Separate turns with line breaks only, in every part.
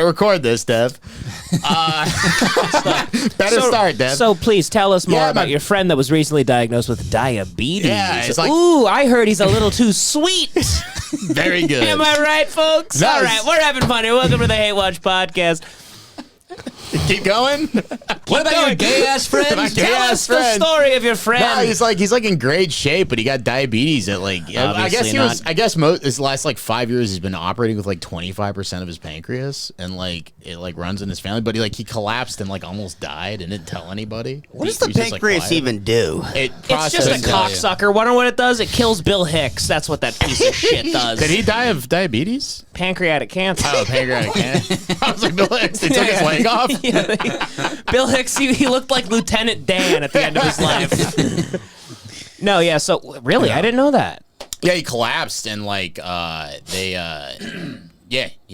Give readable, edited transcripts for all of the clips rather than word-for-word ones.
Record this, Dev. Better start, Dev.
So please tell us more about your friend that was recently diagnosed with diabetes.
Yeah, it's like,
ooh, I heard he's a little too sweet.
Very good.
Am I right, folks?
Nice.
All right, we're having fun here. Welcome to the Hate Watch podcast.
Keep going.
What about your gay-ass friend?
Tell us the story of your friend.
No, he's like in great shape, but he got diabetes at like. I guess his last like 5 years he's been operating with like 25% of his pancreas, and like it like runs in his family. But he collapsed and like almost died and didn't tell anybody.
What does the pancreas even do?
It's just a cocksucker. Wonder what it does? It kills Bill Hicks. That's what that piece of shit does.
Did he die of diabetes?
Pancreatic cancer.
Oh, pancreatic cancer. I was like, Bill Hicks. They took his leg off.
Yeah, Bill Hicks, he looked like Lieutenant Dan at the end of his life. No, yeah, so really, I didn't know that.
Yeah, he collapsed and like he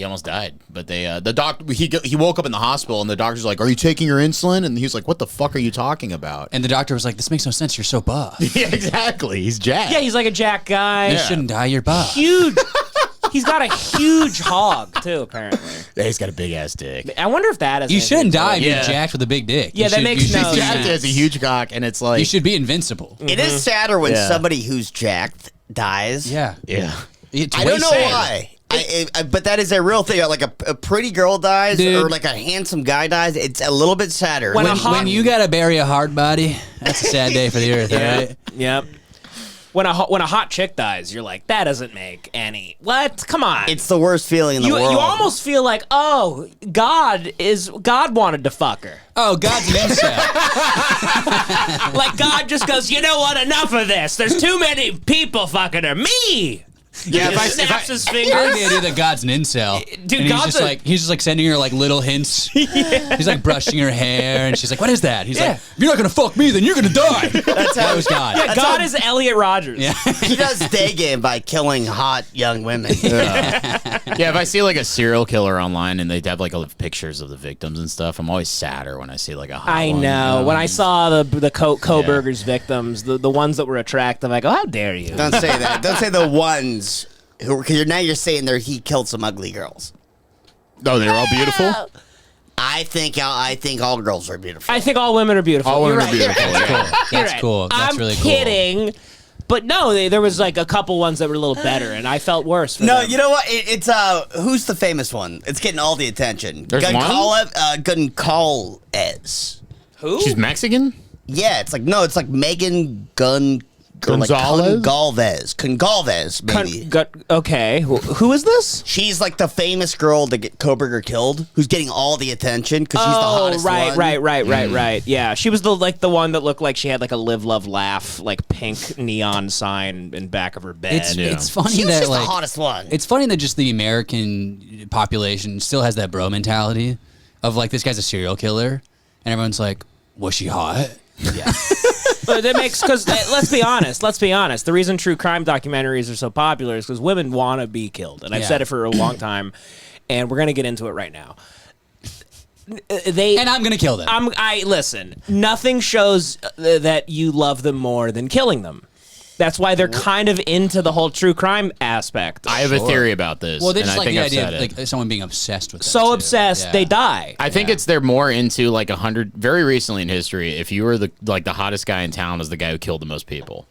almost died. But the doctor, he woke up in the hospital and the doctor's like, "Are you taking your insulin?" And he was like, "What the fuck are you talking about?"
And the doctor was like, "This makes no sense. You're so buff."
Yeah, exactly. He's jacked.
Yeah, he's like a jack guy.
You shouldn't die. You're buff.
Huge. He's got a huge hog too, apparently.
Yeah, he's got a big ass dick.
I wonder if that is.
You shouldn't die if you're jacked with a big dick.
Yeah, that makes no sense.
He's jacked as a huge cock, and it's like
you should be invincible.
It is sadder when somebody who's jacked dies.
Yeah.
I don't know why. But that is a real thing. Like a pretty girl dies, or like a handsome guy dies. It's a little bit sadder.
When you gotta bury a hard body, that's a sad day for the earth. Right?
Yep. When a hot chick dies, you're like, that doesn't make any. What? Come on.
It's the worst feeling in the world.
You almost feel like, oh, God wanted to fuck her.
Oh, God's an incel.
Like God just goes, you know what? Enough of this. There's too many people fucking her. Me.
Yeah,
he snaps his fingers.
I like the idea that God's an incel.
Dude,
and he's just like sending her like little hints. Yeah. He's like brushing her hair, and she's like, "What is that?" He's like, "If you're not gonna fuck me, then you're gonna die." That's how was God.
Yeah, God is Elliot Rodgers.
Yeah.
He does day game by killing hot young women.
Yeah, if I see like a serial killer online and they have like pictures of the victims and stuff, I'm always sadder when I see like a hot
I
one.
know. When I saw the Koberger's victims, the ones that were attractive, I go, how dare you?
Don't say that. Don't say the ones who, because now you're saying he killed some ugly girls.
No, they're all beautiful.
I think all girls are beautiful.
I think all women are beautiful.
All women
You're
are beautiful.
That's cool. That's really cool.
I'm kidding. But no, there was like a couple ones that were a little better, and I felt worse for them.
You know what? It's who's the famous one? It's getting all the attention.
There's
Gonzalez.
Who?
She's Mexican?
Yeah, it's like Megan Gonzalez, maybe.
Okay, who is this?
She's like the famous girl to get Koberger killed, who's getting all the attention because she's the hottest one.
Right. Yeah, she was the one that looked like she had like a live, love, laugh, like pink neon sign in back of her bed.
It's funny
She was
that
just
like
the hottest one.
It's funny that just the American population still has that bro mentality of like this guy's a serial killer, and everyone's like, was she hot?
Yeah. But that makes, because let's be honest. The reason true crime documentaries are so popular is because women want to be killed, and I've said it for a long time, and we're gonna get into it right now.
And I'm gonna kill them.
Listen. Nothing shows that you love them more than killing them. That's why they're kind of into the whole true crime aspect.
I have a theory about this.
Well, they just
and
like
I
the
think
idea of like someone being obsessed with them.
So obsessed, they die.
I think they're more into like 100. Very recently in history, if you were the hottest guy in town, was the guy who killed the most people.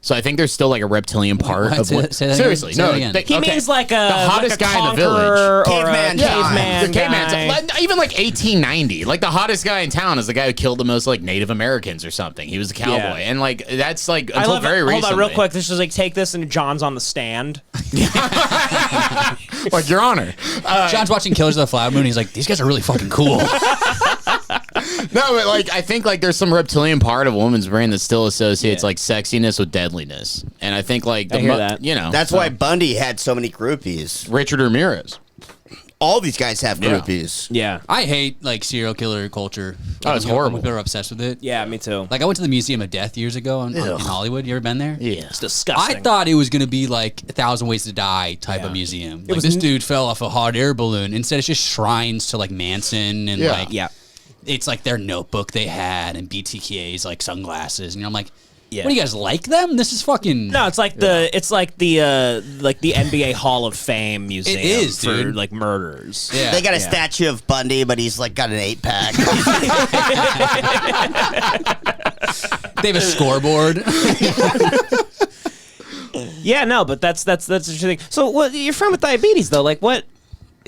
So I think there's still like a reptilian part of what. Seriously, no.
He means like the
hottest guy in the village,
or
caveman,
caveman. Even like 1890, like the hottest guy in town is the guy who killed the most like Native Americans or something. He was a cowboy, and like that's like until very recently.
Hold on, real quick. This is like take this and John's on the stand.
Like, Your Honor,
John's watching Killers of the Flower Moon. He's like, these guys are really fucking cool.
No, but like I think like there's some reptilian part of a woman's brain that still associates like sexiness with deadliness, and I think like
that's why Bundy had so many groupies.
Richard Ramirez.
All these guys have groupies.
Yeah.
I hate like serial killer culture.
Oh, it's horrible.
People are obsessed with it.
Yeah, me too.
Like I went to the Museum of Death years ago in Hollywood. You ever been there?
Yeah,
it's disgusting.
I thought it was gonna be like 1,000 Ways to Die type of museum. Like this dude fell off a hot air balloon. Instead, it's just shrines to like Manson and it's like their notebook they had and BTK's like sunglasses. And I'm like, What do you guys like them? This is fucking.
No, it's like the NBA Hall of Fame museum
It is,
for
dude.
like murderers.
Yeah.
They got a statue of Bundy, but he's like got an 8-pack.
They have a scoreboard.
Yeah, no, but that's interesting. So, what you're from with diabetes though? Like, what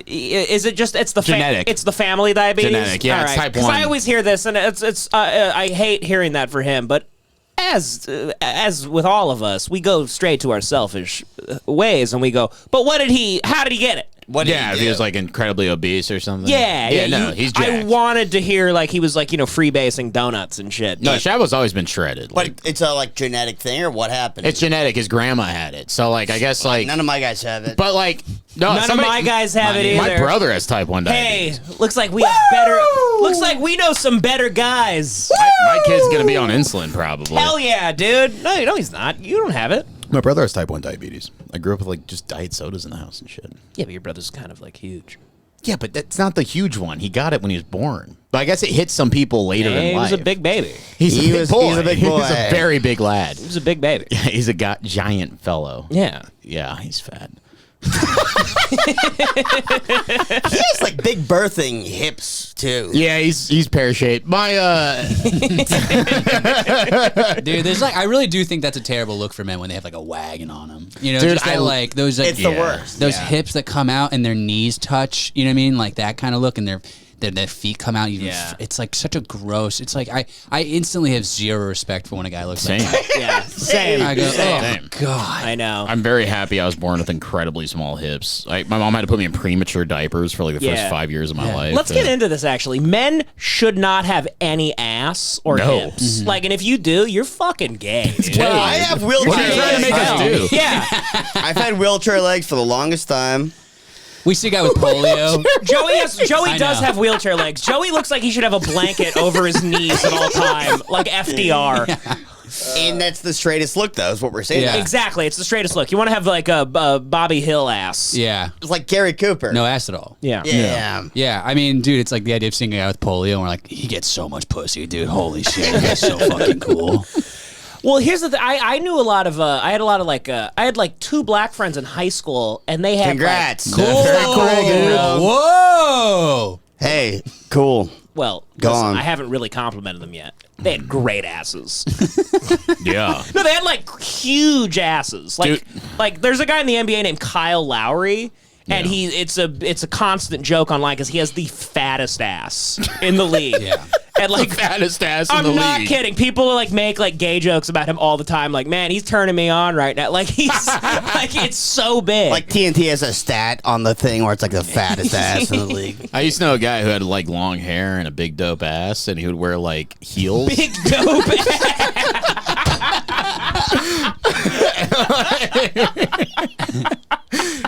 is it? Just it's the
genetic.
It's the family diabetes.
Genetic, yeah, it's type 1.
I always hear this, and it's I hate hearing that for him, but. As with all of us, we go straight to our selfish ways, and we go, but how did he get it?
If he was like incredibly obese or something. He's jacked.
I wanted to hear like he was like freebasing donuts and shit.
No, Shabo's always been shredded.
But it's a like genetic thing, or what happened?
It's genetic. His grandma had it, so like I guess like
none of my guys have it.
But like
none of my guys have it either.
My brother has type 1 diabetes.
Hey, looks like we have better. Looks like we know some better guys.
My kid's gonna be on insulin probably.
Hell yeah, dude. No, he's not. You don't have it.
My brother has type 1 diabetes. I grew up with like just diet sodas in the house and shit.
Yeah, but your brother's kind of like huge.
Yeah, but that's not the huge one. He got it when he was born. But I guess it hits some people later in life.
He was a big baby.
He's a big boy.
He's a big boy.
He's a very big lad.
He was a big baby.
Yeah, he's a giant fellow.
Yeah.
Yeah, he's fat.
He has like big birthing hips too.
Yeah, he's pear shaped. My
Dude, there's like, I really do think that's a terrible look for men when they have like a wagon on them. You know,
Dude,
just that, like those like
It's the worst.
those hips that come out and their knees touch. You know what I mean? Like that kind of look, and their feet come out. It's like such a gross. It's like I instantly have zero respect for when a guy looks like that.
Yeah, same.
I go,
Same.
oh god.
I know.
I'm very happy I was born with incredibly small hips. My mom had to put me in premature diapers for like the first 5 years of my life.
Let's get into this, actually. Men should not have any ass or hips. Like, and if you do, you're fucking gay.
Well, I have wheelchair
What are you trying to make us
legs.
do?
Yeah.
I've had wheelchair legs for the longest time.
We see a guy with polio.
Joey does have wheelchair legs. Joey looks like he should have a blanket over his knees at all time, like FDR.
And that's the straightest look, though, is what we're saying.
Yeah.
Exactly, it's the straightest look. You want to have like a Bobby Hill ass.
Yeah.
It's like Gary Cooper.
No ass at all.
Yeah.
Yeah, I mean, dude, it's like the idea of seeing a guy with polio, and we're like, he gets so much pussy, dude. Holy shit, he's so fucking cool.
Well, here's the thing. I knew a lot of. I had a lot of like. I had like 2 black friends in high school, and they had.
Congrats.
Like, cool.
Very cool, dude.
Whoa.
Hey, cool.
Well,
Go
listen,
on.
I haven't really complimented them yet. They had great asses.
Yeah.
No, they had like huge asses. Like, there's a guy in the NBA named Kyle Lowry. And it's a constant joke online because he has the fattest ass in the league. And like
The fattest ass in the
I'm not
league.
kidding. People like make like gay jokes about him all the time. Like, man, he's turning me on right now. Like he's like it's so big.
Like TNT has a stat on the thing where it's like the fattest ass in the league.
I used to know a guy who had like long hair and a big dope ass, and he would wear like heels.
Big dope ass.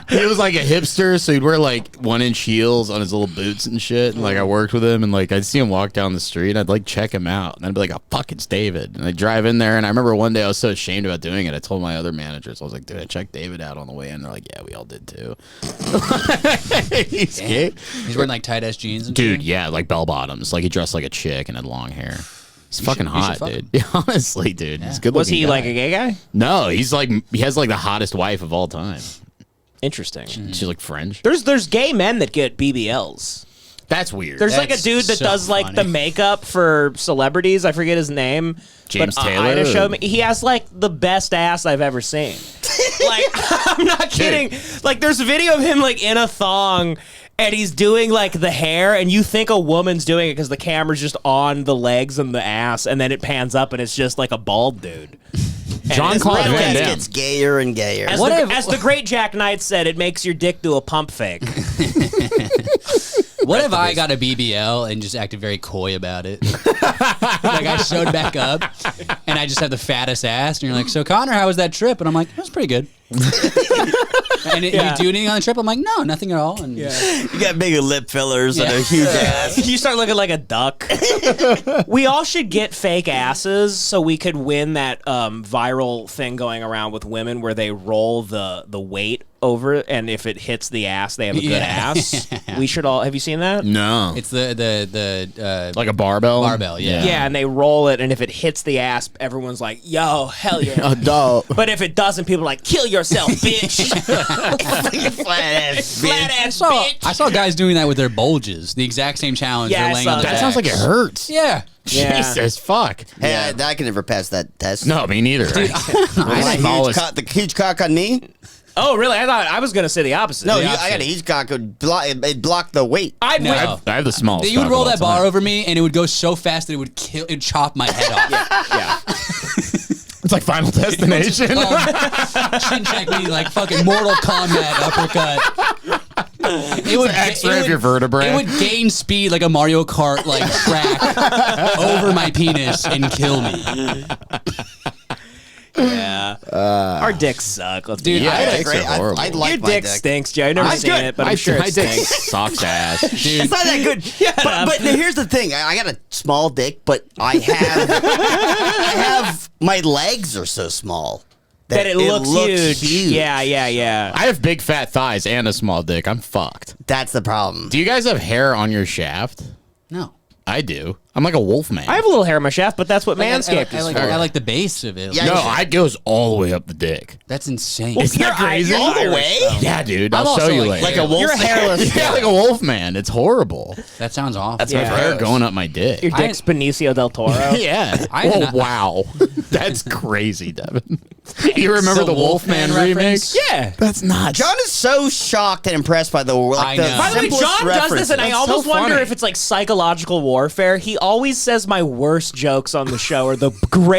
He was like a hipster, so he'd wear like 1-inch heels on his little boots and shit. And like I worked with him, and like I'd see him walk down the street, and I'd like check him out, and I'd be like, "Oh fuck, it's David." And I'd drive in there, and I remember one day I was so ashamed about doing it. I told my other managers, I was like, "Dude, I checked David out on the way in." They're like, "Yeah, we all did too." He's gay.
He's wearing like tight ass jeans and
Dude,
shit.
yeah, like bell bottoms. Like he dressed like a chick and had long hair. He's fucking
you should
hot,
fuck
dude.
him.
Yeah, honestly, dude. He's good.
Was he like a gay guy?
No, he's like he has like the hottest wife of all time.
Interesting.
She's like French.
There's gay men that get BBLs.
That's weird.
There's like a
That's
dude that
so
does like the
funny.
makeup for celebrities. I forget his name.
James
but
Taylor?
Ida showed me. He has like the best ass I've ever seen. Like I'm not kidding. Like there's a video of him like in a thong. And he's doing like the hair, and you think a woman's doing it because the camera's just on the legs and the ass, and then it pans up, and it's just like a bald dude.
Jean-Claude
It
Van Damme.
gets gayer and gayer.
As, as the great Jack Knight said, it makes your dick do a pump fake.
What if I got a BBL and just acted very coy about it? Like I showed back up and I just had the fattest ass, and you're like, "So Connor, how was that trip?" And I'm like, "It was pretty good." And you do anything on the trip? I'm like, "No, nothing at all." And
You got big lip fillers and a huge ass.
You start looking like a duck. We all should get fake asses so we could win that viral thing going around with women where they roll the weight over, and if it hits the ass, they have a good ass. We should all. Have you seen that?
No.
It's the
like a barbell?
Barbell, yeah.
Yeah, and they roll it, and if it hits the ass, everyone's like, yo, hell yeah.
A dog.
But if it doesn't, people are like, kill yourself, bitch.
Flat ass
bitch.
I saw guys doing that with their bulges. The exact same challenge.
Yeah,
They're
I
laying
saw
on the
that.
That sounds like it
backs.
hurts.
Yeah.
Yeah.
Jesus, fuck.
Hey, I can never pass that test.
No, me neither.
The huge cock on me?
Oh, really? I thought I was going to say the opposite.
No,
The
I got a
opposite.
huge cock. It blocked the weight.
I'd
No.
win.
I have the smallest.
You would
cock
roll
of all
that bar
time.
over me, and it would go so fast that it'd chop my head off.
Yeah.
It's like Final Destination.
Chin check me like fucking Mortal Kombat uppercut. It would
X-ray of your vertebrae.
It would gain speed like a Mario Kart like track over my penis and kill me.
Yeah. Our dicks suck. Let's
Dude,
be
Yeah,
honest.
dicks are horrible.
I'd like
Your
my
dick
dick.
stinks, Joe. I've never seen it, but I'm sure
my
it
dick
stinks.
sucks ass.
Dude,
It's not that good. But here's the thing. I got a small dick, but I have my legs are so small
That it looks huge. Yeah.
I have big fat thighs and a small dick. I'm fucked.
That's the problem.
Do you guys have hair on your shaft?
no.
I do. I'm like a wolf man.
I have a little hair on my shaft, but that's what Manscaped
I
is
like,
for.
I like the base of it.
Yeah,
no,
you should.
it goes all the way up the dick.
That's insane.
Isn't that crazy?
you're
All the
Irish,
way?
though.
Yeah, dude.
I'm
I'll show
also
you
like-
later.
Like a wolf.
You're hairless.
Yeah, like a wolf man. It's horrible.
That sounds awful.
That's my
Yeah.
hair going up my dick.
Your dick's Benicio del Toro.
Yeah.
I
Oh,
not-
wow. That's crazy, Devin. You remember the Wolfman
Wolfman
remix?
reference?
Yeah.
That's not.
John is so shocked and impressed by the
I know.
By the way,
simplest
John does this, and I
That's
almost
so
wonder
funny.
if it's like psychological warfare. He always says my worst jokes on the show are the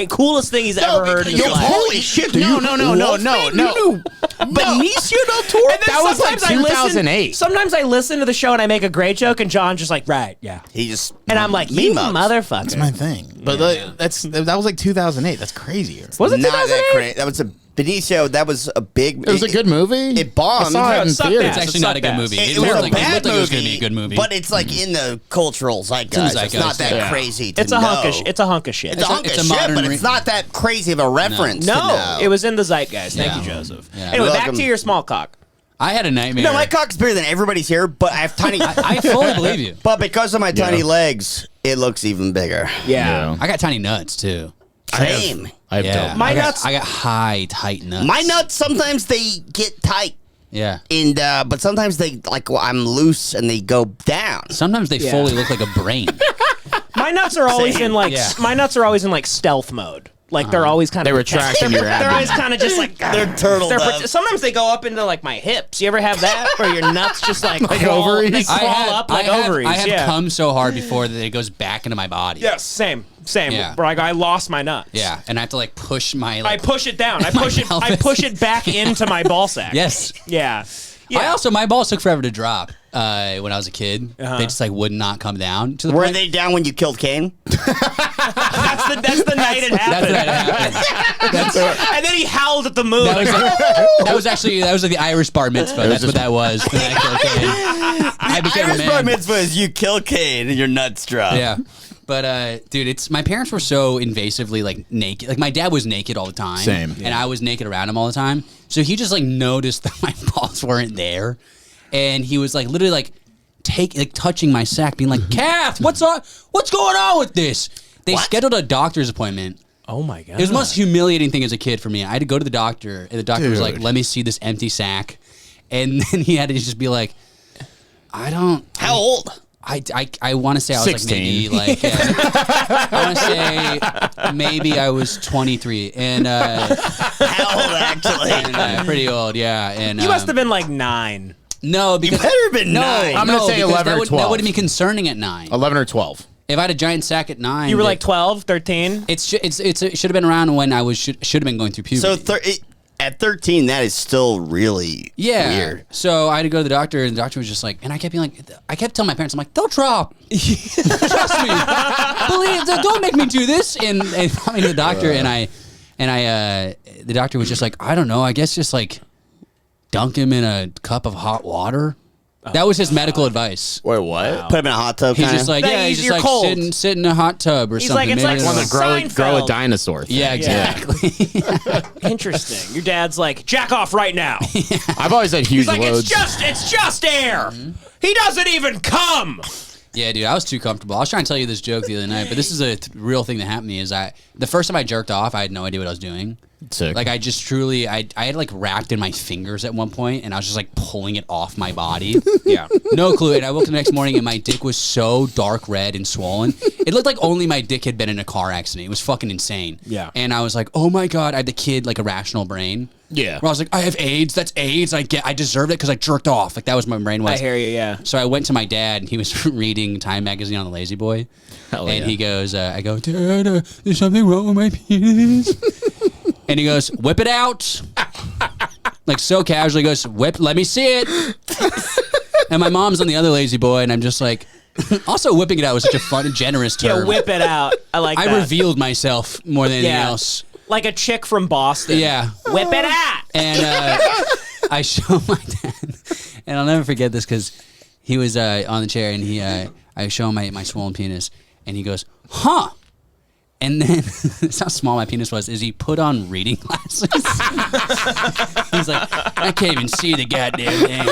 coolest thing he's ever heard in his life.
Holy shit!
No, no.
Benicio del Toro.
And then
That was like
sometimes I listen-
2008.
Sometimes I listen to the show and I make a great joke, and John's just like, right, yeah.
He just
And I'm like, you motherfucker.
That's my thing. But that was like 2008. That's crazier.
Was it
not that
2008?
crazy. That was a Benicio. That was a big.
It was a good movie.
It bombed.
I saw it in
It sucked
theaters.
ass.
It's actually not a good movie.
It
It
was
looked
a
like
bad
it was
movie,
going to be a good movie.
but it's like in the cultural zeitgeist. It's not
zeitgeist,
that
yeah.
crazy. To
It's a hunk
know.
of it's a hunk of shit.
It's a hunk
it's
of
a
shit,
modern
but it's not that crazy of a reference. to
No,
know.
it was in the zeitgeist. Thank
Yeah.
you, Joseph.
Yeah.
Anyway, back
Welcome.
to your small cock.
I had a nightmare.
No, my cock's bigger than everybody's here, but I have tiny.
I fully believe you.
But because of my tiny
Yeah.
legs, it looks even bigger.
Yeah.
I got tiny nuts too.
Same.
I have
Yeah,
dope.
My
I got,
nuts-
I got high, tight nuts.
My nuts sometimes they get tight,
Yeah.
and but sometimes they I'm loose and they go down.
Sometimes they
Yeah.
fully look like a brain.
My nuts are always
Same.
in like
Yeah.
my nuts are always in like stealth mode. Like they're always kind of
They retract in your
They're
abdomen.
always kind of just like
They're turtled up.
Sometimes they go up into like my hips. You ever have that where your nuts just like crawl,
ovaries?
They crawl up like ovaries.
I have
yeah.
come so hard before that it goes back into my body.
Yes, same.
Yeah.
Where I lost my nuts.
Yeah, and I have to like push my.
I
Like,
push it down. I push it. I
pelvis.
push it back into my ball sack.
yes.
Yeah. Yeah.
I also my balls took forever to drop when I was a kid.
Uh-huh.
They just like would not come down to the
Were
point.
they down when you killed Cain?
that's the night it
That's
happened.
what happened.
And then he howled at the moon.
That was like the Irish bar mitzvah. That's what that was. When I killed Cain. I became a
Irish
man.
bar mitzvah is you kill Cain and your nuts drop.
Yeah. But dude, it's my parents were so invasively like naked. Like my dad was naked all the time.
Same.
And I was naked around him all the time. So he just like noticed that my balls weren't there. And he was like literally like touching my sack, being like, Kath, what's going on with this? They scheduled a doctor's appointment.
Oh my god.
It was the most humiliating thing as a kid for me. I had to go to the doctor, and the doctor was like,
Dude.
let me see this empty sack. And then he had to just be like, I don't.
How old?
I want to say I was
16.
like maybe like I want to say maybe I was 23 and
How old, actually?
pretty old, yeah. And
You must have been like 9.
no, because
better have been 9.
I'm gonna say
because
11 or
that
12.
wouldn't be concerning at 9.
11 or 12.
If I had a giant sack at 9,
You were like 12, 13?
it should have been around when I was should have been going through puberty.
So at 13, that is still really weird.
So I had to go to the doctor, and the doctor was just like, and I kept being like, I kept telling my parents, I'm like, they'll drop. Trust me. Don't make me do this. And I mean, the doctor the doctor was just like, I don't know, I guess just like dunk him in a cup of hot water. That was his medical advice.
Wait, what?
Wow.
Put him in a hot tub.
He's
kinda?
just like,
Yeah,
he's just
you're
like
cold.
sit in a hot tub or
He's
something.
like, it's
Maybe
like
that's-
One of the grow a
Seinfeld.
dinosaur thing.
yeah, exactly.
Interesting. Your dad's like, jack off right now.
I've always had huge
He's like,
loads.
it's just air. He doesn't even come.
Yeah, dude, I was too comfortable. I was trying to tell you this joke the other night, but this is a real thing that happened to me. Is the first time I jerked off, I had no idea what I was doing.
Sick.
Like I just truly, I had like wrapped in my fingers at one point, and I was just like pulling it off my body.
Yeah.
No clue. And I woke up the next morning, and my dick was so dark red and swollen. It looked like only my dick had been in a car accident. It was fucking insane.
Yeah.
And I was like, oh my god, I had the kid like irrational brain.
Yeah.
Where I was like, I have AIDS. That's AIDS. I deserved it because I jerked off. Like that was my brain was.
I hear you, yeah.
So I went to my dad, and he was reading Time magazine on the Lazy Boy.
Hell
And
yeah.
he goes, I go, Dad, there's something wrong with my penis. And he goes, whip it out. Like so casually goes, whip, let me see it. And my mom's on the other Lazy Boy, and I'm just like, also whipping it out was such a fun and generous term.
Yeah, whip it out. I like that.
I revealed myself more than anything else.
Like a chick from Boston.
Yeah.
Whip it out.
And I show my dad, and I'll never forget this because he was on the chair, and I show him my swollen penis, and he goes, huh. And then, that's how small my penis was, is he put on reading glasses. He's like, I can't even see the goddamn thing.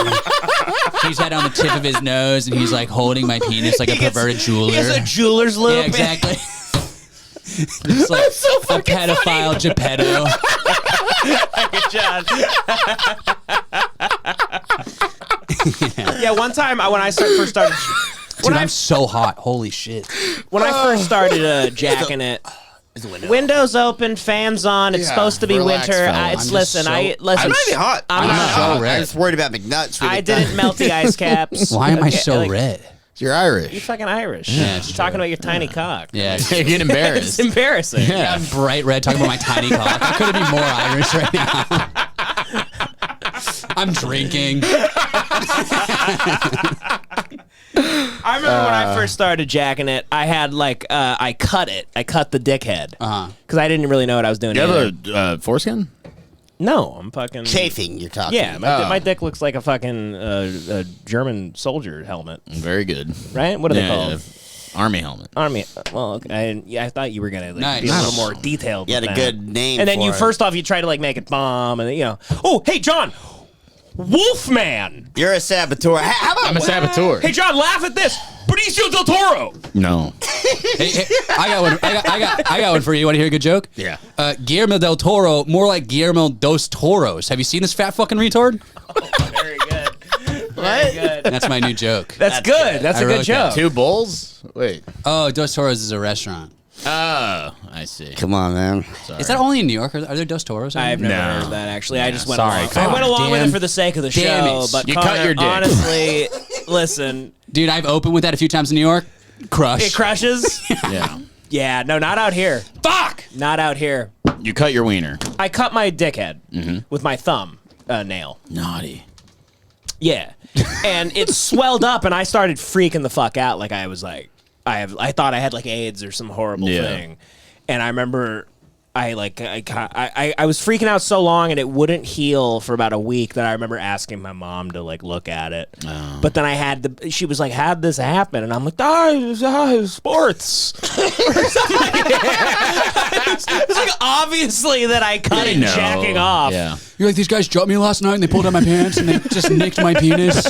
He's had it on the tip of his nose, and he's like holding my penis like a perverted jeweler.
He has a jeweler's loop.
Yeah, exactly. Just like
so
a
fucking
pedophile Geppetto.
Good job. Yeah, one time when I first started...
Dude, I'm so hot. Holy shit.
When I first started jacking it, windows open, fans on. It's
Yeah,
supposed to be
relax,
winter.
fella.
I'm just
Listen.
so-
I'm not even hot.
I'm
not
not
so
hot.
red.
I'm just worried about McNuts.
I didn't melt the ice caps.
Why am I
Okay,
so
like,
red?
You're
You're
Irish.
fucking Irish.
Yeah,
You're talking about your tiny cock.
Yeah.
You get
It's
embarrassed.
embarrassing.
Yeah.
I'm bright red talking about my tiny cock. I couldn't be more Irish right now. I'm drinking.
I remember when I first started jacking it, I had like, I cut the dickhead. Because I didn't really know what I was doing.
You
either.
have a foreskin?
No, I'm fucking...
Chafing, you're talking.
Yeah, my dick looks like a fucking German soldier helmet,
Very good.
right? What are they called?
Army helmet.
Army. Well, okay. I thought you were gonna
Nice.
be a little more detailed.
You had
with
a
that.
good name
And then
for
you
it.
first off you try to like make it bomb, and then, Oh, hey John, Wolfman.
You're a saboteur. How about
I'm a saboteur.
Hey John, laugh at this. Benicio del Toro.
No.
Hey, I got one. I got one for you. You want to hear a good joke?
Yeah.
Guillermo del Toro, more like Guillermo dos Toros. Have you seen this fat fucking retard?
Very good. Very good.
That's my new joke.
That's good. That's
I
a good
wrote that.
joke.
2 bulls? Wait.
Oh, Dos Toros is a restaurant.
Oh, I see.
Come on, man.
Sorry.
Is that only in New York? Are there Dos Toros?
I've never
No.
heard of that actually. I just went
Sorry,
along. I
Connor.
went along with
Damn.
it for the sake of the
Damn
show.
it.
But
You
Connor,
cut your dick.
honestly, listen,
Dude, I've opened with that a few times in New York. Crush.
it crushes.
Yeah.
Yeah, no, not out here. Fuck, not out here.
You cut your wiener.
I cut my dickhead with my thumb nail.
Naughty.
Yeah, and it swelled up, and I started freaking the fuck out. Like I was like, I thought I had like AIDS or some horrible thing, and I remember. I was freaking out so long and it wouldn't heal for about a week that I remember asking my mom to like look at it. But then she was like, "How'd this happen?" And I'm like, sports. It's like obviously that I cut it jacking off.
Yeah.
You're like, these guys jumped me last night and they pulled out my pants and they just nicked my penis.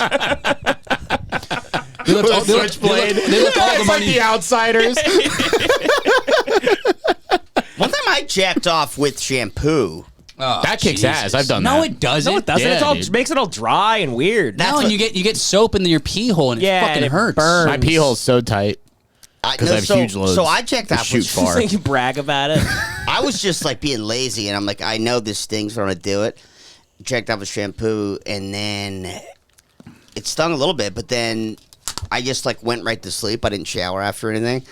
They left all,
Switchblade.
they left all the
It's like
money.
the outsiders.
One time I jacked off with shampoo.
Oh,
That kicks
Jesus.
ass. I've done
No,
that.
it doesn't.
No, it doesn't.
Yeah,
It's all
dude.
makes it all dry and weird.
No, and you get soap in your pee hole and it
Yeah,
fucking
and it
hurts.
burns.
My pee hole's so tight. 'Cause I have huge loads.
So I checked
To
off
shoot
with
far.
So you brag about it.
I was just like being lazy, and I'm like, I know this stings, but I'm gonna do it. Checked out with shampoo, and then it stung a little bit, but then I just like went right to sleep. I didn't shower after anything.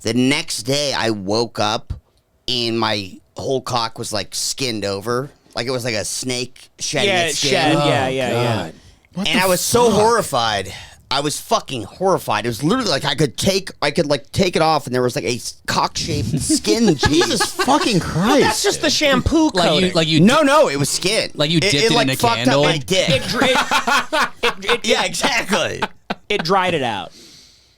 The next day, I woke up, and my whole cock was like skinned over, like it was like a snake shedding its skin.
Yeah.
And I was so horrified. I was fucking horrified. It was literally like I could take it off, and there was like a cock-shaped skin.
Jesus fucking Christ!
That's just the shampoo coating.
No, it was skin.
Like you dipped it in a candle.
Up my dick. Yeah, exactly.
It dried it out.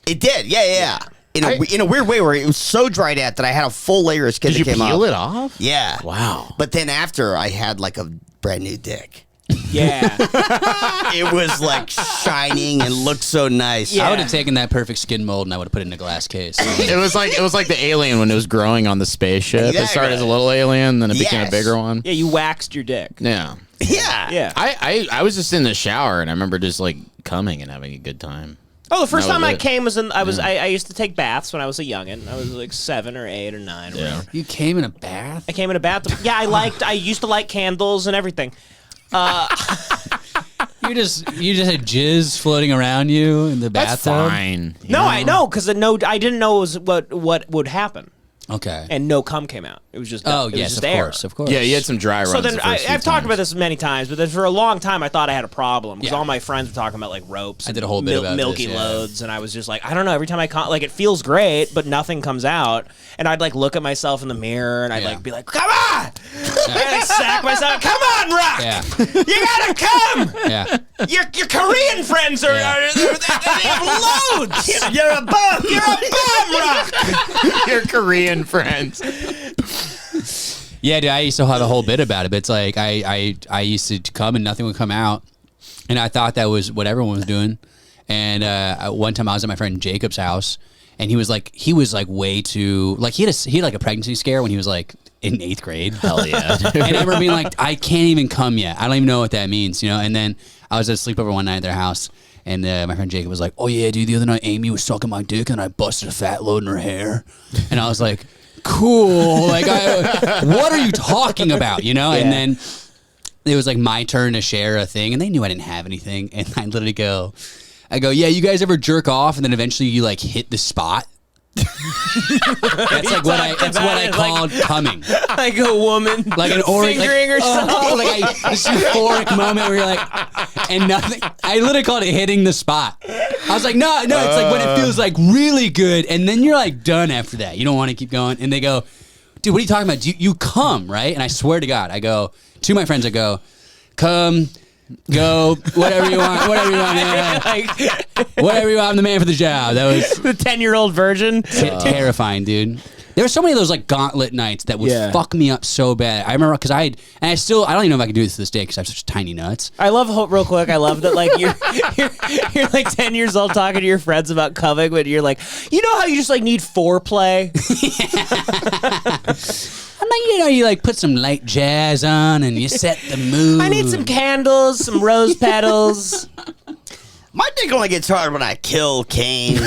It did. Yeah. In a weird way, where it was so dried out that I had a full layer of skin that came off.
Did you peel it off?
Yeah.
Wow.
But then after, I had like a brand new dick.
Yeah.
It was like shining and looked so nice.
Yeah.
I would have taken that perfect skin mold and I would have put it in a glass case.
It was like the alien when it was growing on the spaceship.
Exactly.
It started as a little alien, then it became a bigger one.
Yeah, you waxed your dick.
Yeah.
Yeah.
I was just in the shower and I remember just like coming and having a good time.
Oh, the first
That
time
was
I
it.
came was I used to take baths when I was a youngin'. I was like 7 or 8 or 9 or whatever.
You came in a bath?
I came in a bath. Yeah, I used to light candles and everything.
You just had jizz floating around you in the
That's
bathtub?
fine.
No, I know, because I didn't know it was what would happen.
Okay.
And no cum came out. It was just
Oh,
it was
yes,
just
of
air.
course, of course.
Yeah, you had some dry runs.
So then
the first few
I've talked
times.
about this many times, but then for a long time I thought I had a problem because
Yeah.
all my friends were talking about like ropes.
I did a whole bit about
milky
this, yeah.
loads, and I was just like, I don't know. Every time I like, it feels great, but nothing comes out, and I'd like look at myself in the mirror, and I'd
Yeah.
like be like, come on, I'd like sack myself, come on, Rock,
Yeah.
you gotta come.
Yeah.
Your Korean friends are
Yeah.
they have loads.
You're a bum.
You're a bum, Rock.
Your Korean friends.
Yeah, dude, I used to have a whole bit about it, but it's like I used to come and nothing would come out, and I thought that was what everyone was doing. And one time I was at my friend Jacob's house, and he was like way too like he had like a pregnancy scare when he was like in 8th grade.
Hell yeah.
And I remember being like, I can't even come yet. I don't even know what that means, you know. And then I was at a sleepover one night at their house, and my friend Jacob was like, "Oh yeah, dude, the other night Amy was sucking my dick, and I busted a fat load in her hair." And I was like, cool. Like, what are you talking about? You know?
Yeah.
And then it was like my turn to share a thing, and they knew I didn't have anything. And I literally go, yeah, you guys ever jerk off and then eventually you like hit the spot? That's like what I called coming.
Like a woman,
Like an
fingering herself.
like this euphoric moment where you're like, and nothing. I literally called it hitting the spot. I was like, no, it's like when it feels like really good, and then you're like done after that. You don't want to keep going. And they go, dude, what are you talking about? You come, right? And I swear to God, I go to my friends, I go, come, go, whatever you want, yeah. Whatever you want. I'm the man for the job. That was
The 10-year-old virgin.
terrifying, dude. There were so many of those like gauntlet nights that would fuck me up so bad. I remember because I don't even know if I can do this to this day because I have such tiny nuts.
I love real quick. I love that like you're like 10 years old talking to your friends about coming, but you're like, you know how you just like need foreplay.
I'm like, you like put some light jazz on and you set the mood.
I need some candles, some rose petals.
My dick only gets hard when I kill Kane.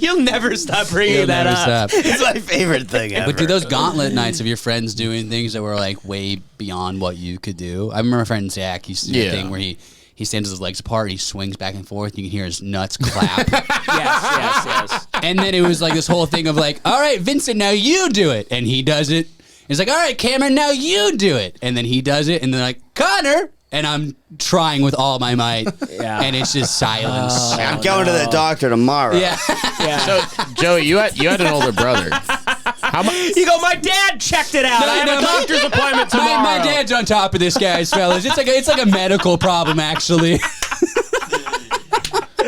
You'll never stop bringing
You'll
that
never
up.
stop.
It's my favorite thing ever.
But do those gauntlet nights of your friends doing things that were like way beyond what you could do? I remember my friend Zach used to do a thing where he stands his legs apart, he swings back and forth, you can hear his nuts clap.
Yes.
And then it was like this whole thing of like, all right, Vincent, now you do it. And he does it. He's like, all right, Cameron, now you do it. And then he does it. And then like, Connor. And I'm trying with all my might.
Yeah.
And it's just silence.
I'm going to the doctor tomorrow.
Yeah.
Yeah.
So, Joey, you had an older brother. How much?
You go, my dad checked it out. I have a doctor's appointment tomorrow.
My dad's on top of this, guys, fellas. It's like a medical problem, actually.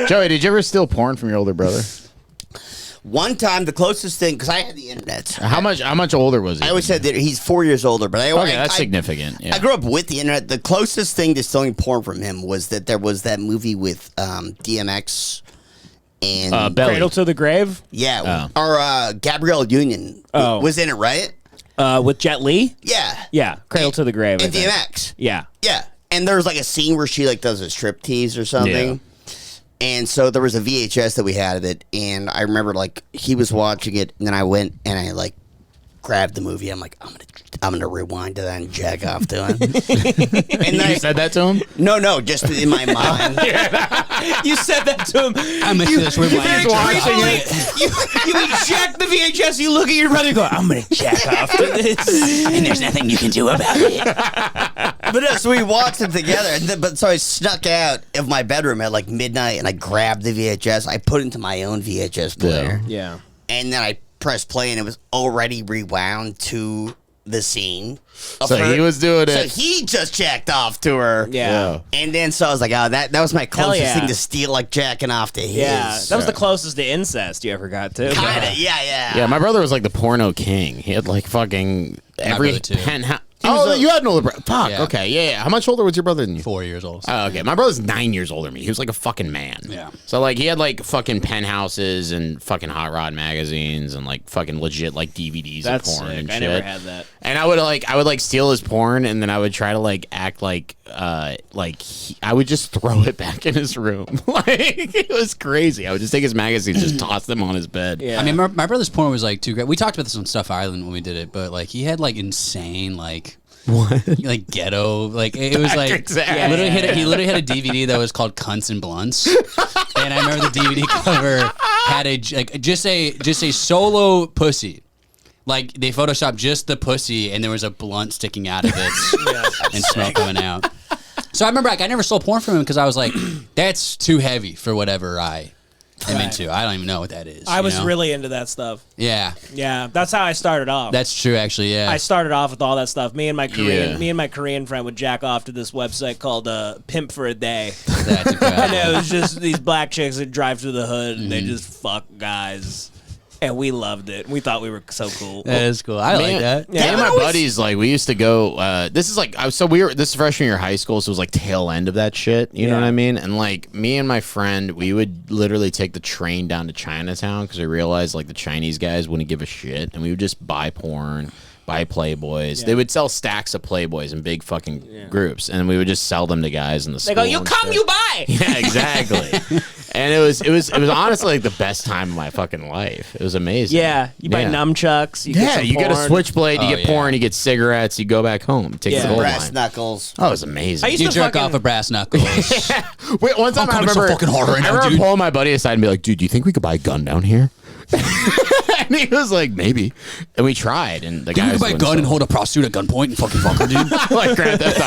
Joey, did you ever steal porn from your older brother?
One time, the closest thing, because I had the internet.
How much older was he?
I always said that he's 4 years older, but
that's significant. Yeah.
I grew up with the internet. The closest thing to stealing porn from him was that there was that movie with
Oh.
DMX and
Belly.
Cradle to the Grave?
yeah, or Gabrielle Union was in it, right?
With Jet Li?
Yeah,
Yeah, Cradle to the Grave. I
and
think.
DMX.
Yeah.
Yeah, and there's like a scene where she like does a striptease or something.
Yeah.
And so there was a VHS that we had of it, and I remember like he was watching it, and then I went and I like grabbed the movie. I'm like, I'm gonna rewind to that and jack off to him. And then
You said that to him?
No, just in my mind.
You said that to him.
I'm going to this rewind.
Very creepily, you eject the VHS, you look at your brother and go, I'm going to jack off to this.
And there's nothing you can do about it.
But no, so we watched it together. And then, so I snuck out of my bedroom at like midnight and I grabbed the VHS. I put it into my own VHS player.
Yeah.
And then I pressed play and it was already rewound to the scene.
So he was doing it.
So he just jacked off to her.
Yeah.
And then so I was like, oh, that was my closest
yeah.
thing to steal, like jacking off to his.
Yeah. That was the closest to incest you ever got, too.
Kinda, yeah.
Yeah, my brother was like the porno king. He had like fucking every
brother, too.
penthouse. Oh, you had an older brother. Fuck.
Yeah.
Okay. Yeah. How much older was your brother than you?
4 years old.
Oh, okay. My brother's 9 years older than me. He was like a fucking man.
Yeah.
So like he had like fucking penthouses and fucking hot rod magazines and like fucking legit like DVDs
That's
of porn
sick.
and
I
shit.
never had that.
And I would steal his porn and then I would try to like act like I would just throw it back in his room. Like it was crazy. I would just take his magazines, just toss them on his bed.
Yeah.
I mean, my brother's porn was like too great. We talked about this on Stuff Island when we did it, but like he had like insane like.
What?
Like ghetto, like it was like
Exactly.
he literally had a DVD that was called Cunts and Blunts, and I remember the DVD cover had just a solo pussy, like they photoshopped just the pussy and there was a blunt sticking out of it and smoke coming out. So I remember like I never stole porn from him because I was like, that's too heavy for whatever I am into. I don't even know what that is.
I was
you know?
really into that stuff.
Yeah,
That's how I started off.
that's true actually. Yeah,
I started off with all that stuff. Me and my Korean friend would jack off to this website called Pimp for a Day.
that's incredible.
And it was just these black chicks that drive through the hood and they just fuck guys. And we loved it. We thought we were so cool.
That is cool. I like that.
Yeah, me and my buddies, like, we used to go, this is like, this is freshman year of high school, so it was like tail end of that shit, you know what I mean? And like, me and my friend, we would literally take the train down to Chinatown because we realized like the Chinese guys wouldn't give a shit, and we would just buy porn, buy Playboys.
Yeah.
They would sell stacks of Playboys in big fucking groups, and we would just sell them to guys in the school.
They go, you
and
come,
shit.
you buy.
Yeah, exactly. And it was honestly like the best time of my fucking life. It was amazing.
Yeah, you buy numchucks. You get some
you get a
porn.
switchblade, you
Oh,
get porn, you get cigarettes, you go back home, take the gold
Brass
line.
knuckles.
Oh, it was amazing.
I used
You
to
jerk
fucking-
off a brass knuckles.
Wait, one time I
coming so
remember,
fucking hard right
I
now,
remember
dude.
pulling my buddy aside and be like, dude, do you think we could buy a gun down here? And he was like, maybe. And we tried, and the
You
guys
can buy a
wouldn't
gun
sell
and hold a prostitute at gunpoint and fucking fuck her, dude.
like Grand Theft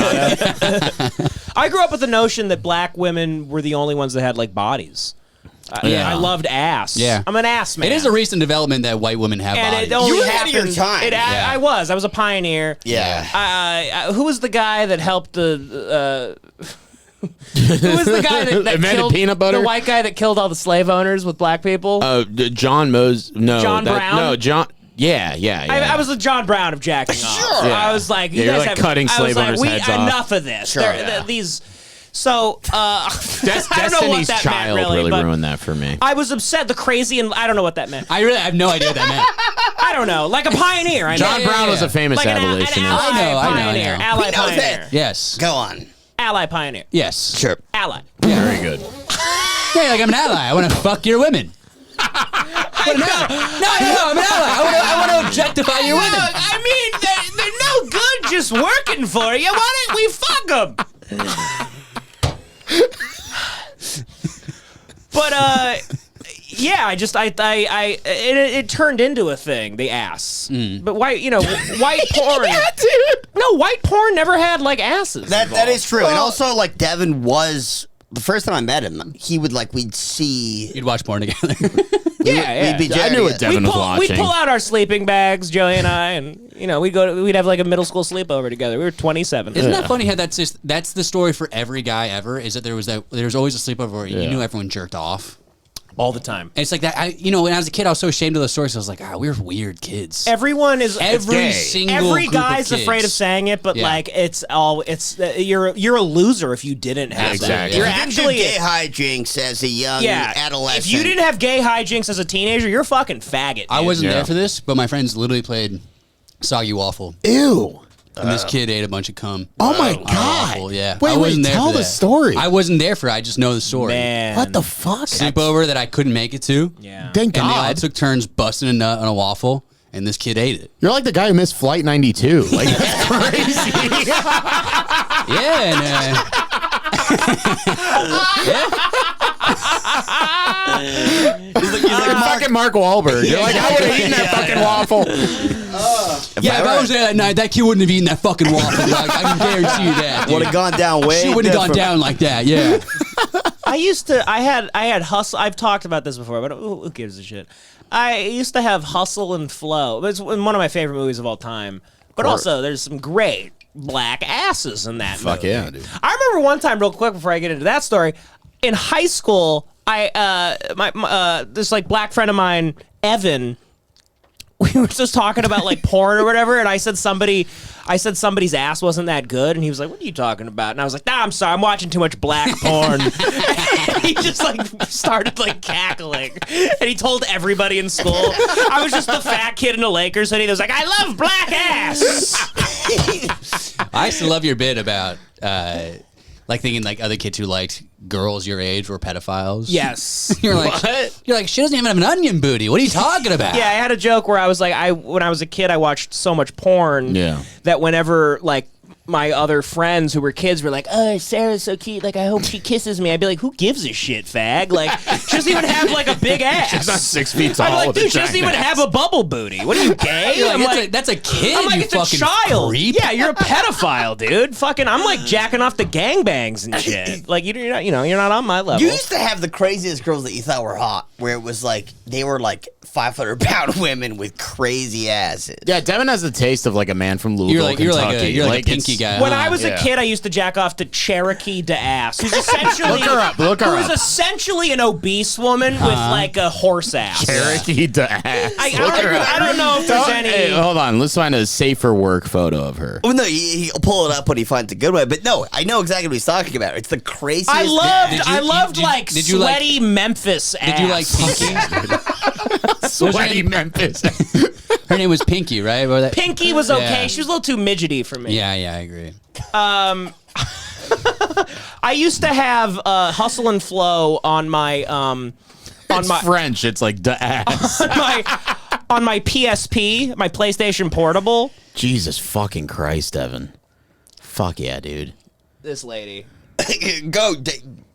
Auto.
I grew up with the notion that black women were the only ones that had like bodies.
Yeah.
I loved ass.
Yeah.
I'm an ass man.
It is a recent development that white women have
and
bodies.
it only
You were ahead of your
happened-
time.
Yeah.
I was a pioneer.
Yeah.
Who was the guy that helped the? Who was the guy that
Invented
killed
peanut butter?
The white guy that killed all the slave owners with black people.
John Mose. No.
John Brown?
No, John. Yeah.
I was the John Brown of jacking off.
Sure.
I was like, you
Yeah, you're
guys
like
have
cutting
I was
slave
like,
owners' heads off.
enough of this.
Sure,
They're-
yeah.
These. So, I don't know what
Destiny's
that
Child
meant
really
but
ruined that for me.
I was upset. The crazy and I don't know what that meant.
I really have no idea what that meant.
I don't know, like a pioneer. I
John
know.
Brown was a famous
Like an
abolitionist.
ally
I know.
pioneer. Ally
He knows
pioneer.
it.
Yes.
Go on.
Ally pioneer.
Yes.
Sure.
Ally.
Very good.
Yeah, like I'm an ally. I want to fuck your women. No, I'm an ally. I want to objectify your women.
I mean, they're no good just working for you. Why don't we fuck them? But yeah, it turned into a thing. The ass, but white porn.
Yeah, dude.
No, white porn never had like asses.
That is true. And also, like, Devan was the first time I met him. He would we'd see.
You'd watch porn together.
Yeah.
We'd be
I knew what
Jerry.
Devan was watching.
We'd pull out our sleeping bags, Joey and I, and we'd have like a middle school sleepover together. We were 27.
Isn't that funny how that's the story for every guy ever? Is that there was always a sleepover where you knew everyone jerked off.
all the time.
And it's like that. When I was a kid, I was so ashamed of those stories. I was like, we were weird kids.
Everyone is
Every single
every
group of
guy's
kids.
afraid of saying it, but
Yeah.
like you're a loser if you didn't have
Exactly.
that. You're
If you didn't do
actually
gay hijinks as a young adolescent.
If you didn't have gay hijinks as a teenager, you're a fucking faggot.
I
dude.
wasn't
Yeah.
there for this, but my friends literally played Soggy Waffle.
Ew.
And this kid ate a bunch of cum.
Oh my
On
God.
Waffle, yeah.
Wait,
I wasn't there
tell
for
the
that.
story.
I wasn't there for it. I just know the story.
Man.
What the fuck?
Sleepover that I couldn't make it to.
Yeah.
Thank
And they all
God.
took turns busting a nut on a waffle, and this kid ate it.
You're like the guy who missed Flight 92. Like, that's crazy.
Yeah, and
He's like fucking Mark Wahlberg. You're like, I would have eaten that fucking waffle.
If I was there that night, that kid wouldn't have eaten that fucking waffle. Like, I can guarantee you that.
Would have gone down way.
She wouldn't have gone down like that. Yeah.
I had hustle. I've talked about this before, but who gives a shit? I used to have Hustle and Flow. It's one of my favorite movies of all time. But also, there's some great black asses in that movie.
Fuck yeah, dude.
I remember one time, real quick, before I get into that story, in high school, this like black friend of mine, Evan, we were just talking about like porn or whatever, and I said somebody's ass wasn't that good, and he was like, "What are you talking about?" And I was like, "Nah, I'm sorry, I'm watching too much black porn." And he just like started like cackling, and he told everybody in school. I was just the fat kid in a Lakers hoodie that was like, "I love black ass."
I used to love your bit about like thinking like other kids who liked girls your age were pedophiles.
Yes.
You're like, she doesn't even have an onion booty. What are you talking about?
Yeah, I had a joke where I was like, when I was a kid, I watched so much porn that whenever like my other friends who were kids were like, "Oh, Sarah's so cute. Like, I hope she kisses me." I'd be like, "Who gives a shit, fag? Like, she doesn't even have like a big ass.
She's not 6 feet tall.
I'm like, dude, she doesn't even have a bubble booty. What are you, gay?"
Like,
I'm like,
that's a kid.
I'm like,
you
it's a
fucking
child.
creep.
Yeah, you're a pedophile, dude. Fucking, I'm like jacking off the gangbangs and shit. Like, you're not, you're not on my level.
You used to have the craziest girls that you thought were hot, where it was like they were like 500-pound women with crazy asses.
Yeah, Devan has the taste of like a man from Louisville, Kentucky.
You're like a pinky guy.
When I was a kid, I used to jack off to Cherokee DeAss, who's essentially
Look her up.
essentially an obese woman with like a horse ass.
Cherokee DeAss.
I don't know if there's any.
Hey, hold on, let's find a safer work photo of her.
Well, no, he'll pull it up when he finds a good one. But no, I know exactly what he's talking about. It's the craziest.
I loved sweaty Memphis ass.
Did you like Pinky?
Sweaty Memphis.
Her name was Pinky, right?
Pinky was okay.
Yeah.
She was a little too midgety for me.
Yeah, I agree.
I used to have Hustle and Flow on my
French. It's like DeAss.
on my PSP, my PlayStation Portable.
Jesus fucking Christ, Devan. Fuck yeah, dude.
This lady.
Go.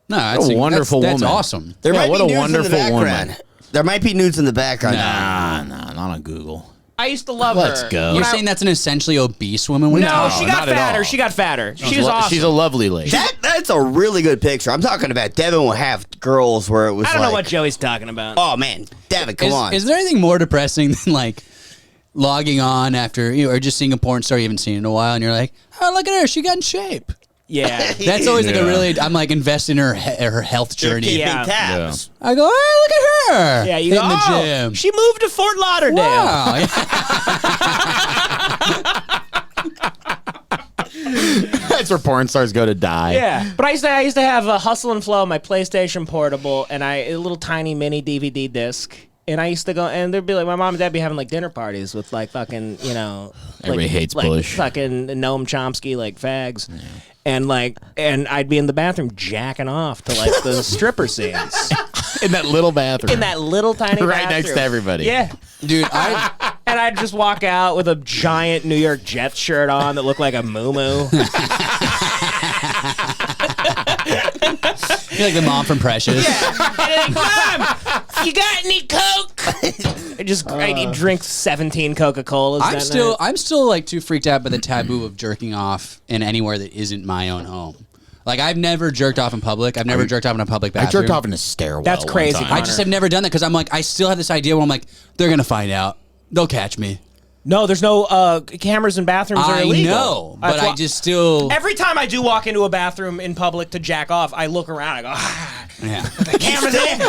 No, that's
a wonderful
that's
woman.
Awesome.
There might
what
be
a
nudes
wonderful
in the background.
woman.
There might be nudes in the background.
Nah, not on Google.
I used to love
Let's
her.
go.
You're saying that's an essentially obese woman? What are you
No,
talking
she
about?
got
not at
fatter.
all.
She got fatter. She was awesome.
She's a lovely lady.
That's a really good picture. I'm talking about Devan will have girls where it was
I don't know what Joey's talking about.
Oh, man. Devan, come on.
Is there anything more depressing than like logging on after or just seeing a porn star you haven't seen in a while and you're like, oh, look at her. She got in shape.
Yeah.
That's always like a really, I'm like investing in her health journey.
Keeping
Yeah.
tabs.
I go, oh, look at her.
Yeah, you
in
go,
the
"Oh,
gym.
she moved to Fort Lauderdale."
Wow.
That's where porn stars go to die.
Yeah, but I used to have a Hustle and Flow on my PlayStation Portable, and a little tiny mini DVD disc. And I used to go, and there'd be like my mom and dad be having like dinner parties with like fucking
Everybody hates
like
Bush.
fucking Noam Chomsky like fags, and I'd be in the bathroom jacking off to like the stripper scenes
In that little bathroom.
in that little tiny
right
bathroom.
next to everybody.
Yeah.
Dude,
And I'd just walk out with a giant New York Jets shirt on that looked like a moo-moo.
you're like the mom from Precious.
And then, Mom, you got any Coke? I drink 17 Coca-Colas.
I'm still like too freaked out by the taboo of jerking off in anywhere that isn't my own home. Like I've never jerked off in public. I've never jerked off in a public bathroom.
I jerked off in a stairwell.
That's crazy,
one time.
Connor.
I just have never done that because I'm like, I still have this idea where I'm like, they're gonna find out. They'll catch me.
No, there's no cameras in bathrooms are
I
illegal.
know, but
That's why-
I just still.
Every time I do walk into a bathroom in public to jack off, I look around. I go,
Yeah.
the camera's in.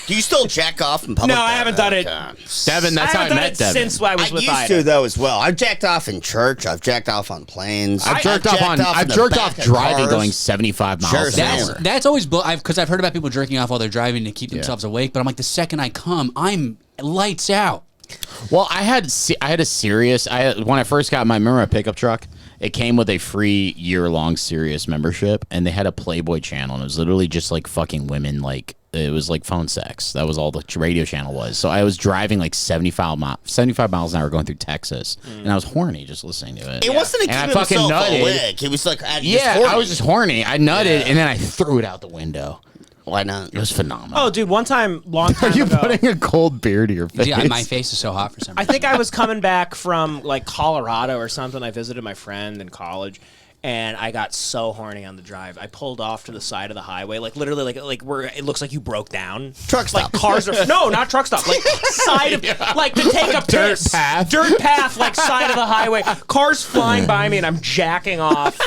Do you still jack off in public?
No, I haven't done it.
Devin, that's how I
haven't done
met
it
Devin.
since I was
I
with
used
Ida.
to though as well. I've jacked off in church. I've jacked off on planes.
I've jerked off driving
cars.
going 75 miles
Sure,
an
same.
hour.
That's always because I've heard about people jerking off while they're driving to keep themselves awake. But I'm like, the second I come, I'm lights out.
Well, I had a serious. When I first got remember my pickup truck, it came with a free year-long Sirius membership, and they had a Playboy channel, and it was literally just like fucking women, like it was like phone sex. That was all the radio channel was. So I was driving like 75 miles an hour going through Texas, and I was horny just listening to it.
It wasn't a
And I
keep
fucking
himself
nutted.
awake. It was like
I was just horny. I nutted, and then I threw it out the window.
Why not?
It was phenomenal.
Oh, dude, one time, long time
Are you
ago.
putting a cold beer to your face?
Yeah, my face is so hot for some reason.
I think I was coming back from like Colorado or something. I visited my friend in college, and I got so horny on the drive. I pulled off to the side of the highway, like literally, like where it looks like you broke down.
Truck stop.
Like cars are no, not truck stop. Like side of like to take a
dirt
piss.
path.
Dirt path, like side of the highway. Cars flying by me, and I'm jacking off.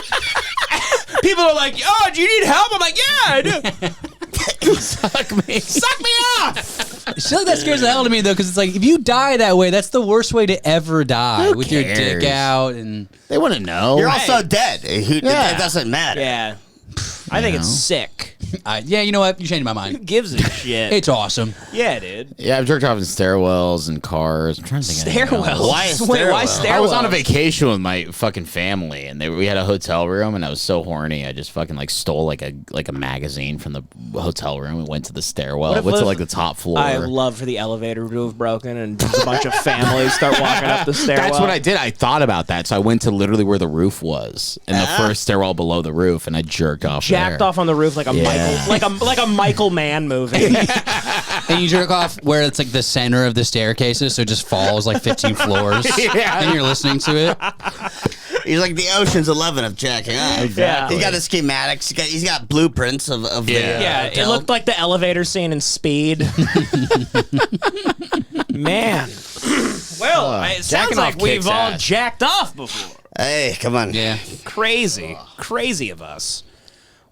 People are like, "Oh, do you need help?" I'm like, "Yeah, I do."
Suck me.
Suck me off.
Shit like that scares the hell out of me though, because it's like if you die that way, that's the worst way to ever die.
Who
with your
cares?
dick out and
They wouldn't know.
You're also dead. It doesn't matter.
Yeah, I think it's sick.
yeah, you know what? You changed my
Who
mind.
gives a shit?
It's awesome.
Yeah, dude.
Yeah, I've jerked off in stairwells and cars. I'm trying to think of anything else.
Stairwells.
Why a
Wait, why
stairwell?
stairwells?
I was on a vacation with my fucking family, and we had a hotel room, and I was so horny, I just fucking like stole like a magazine from the hotel room and went to the stairwell.
What
Went
if-
to like the top floor.
I love for the elevator to have broken and just a bunch of families start walking up the stairwell.
That's what I did. I thought about that, so I went to literally where the roof was, in the first stairwell below the roof, and I jerked off.
jacked
there.
off on the roof like a Michael, like a Michael Mann movie.
And you jerk off where it's like the center of the staircases, so it just falls like 15 floors.
Yeah.
And you're listening to it.
He's like the Ocean's 11 of jacking off.
Exactly.
He's got the schematics. He's got blueprints of the
Yeah, it
hotel.
looked like the elevator scene in Speed. Man. Well, it sounds
jacking
like
off
we've
kicks
all
ass.
jacked off before.
Hey, come on.
Yeah.
Crazy of us.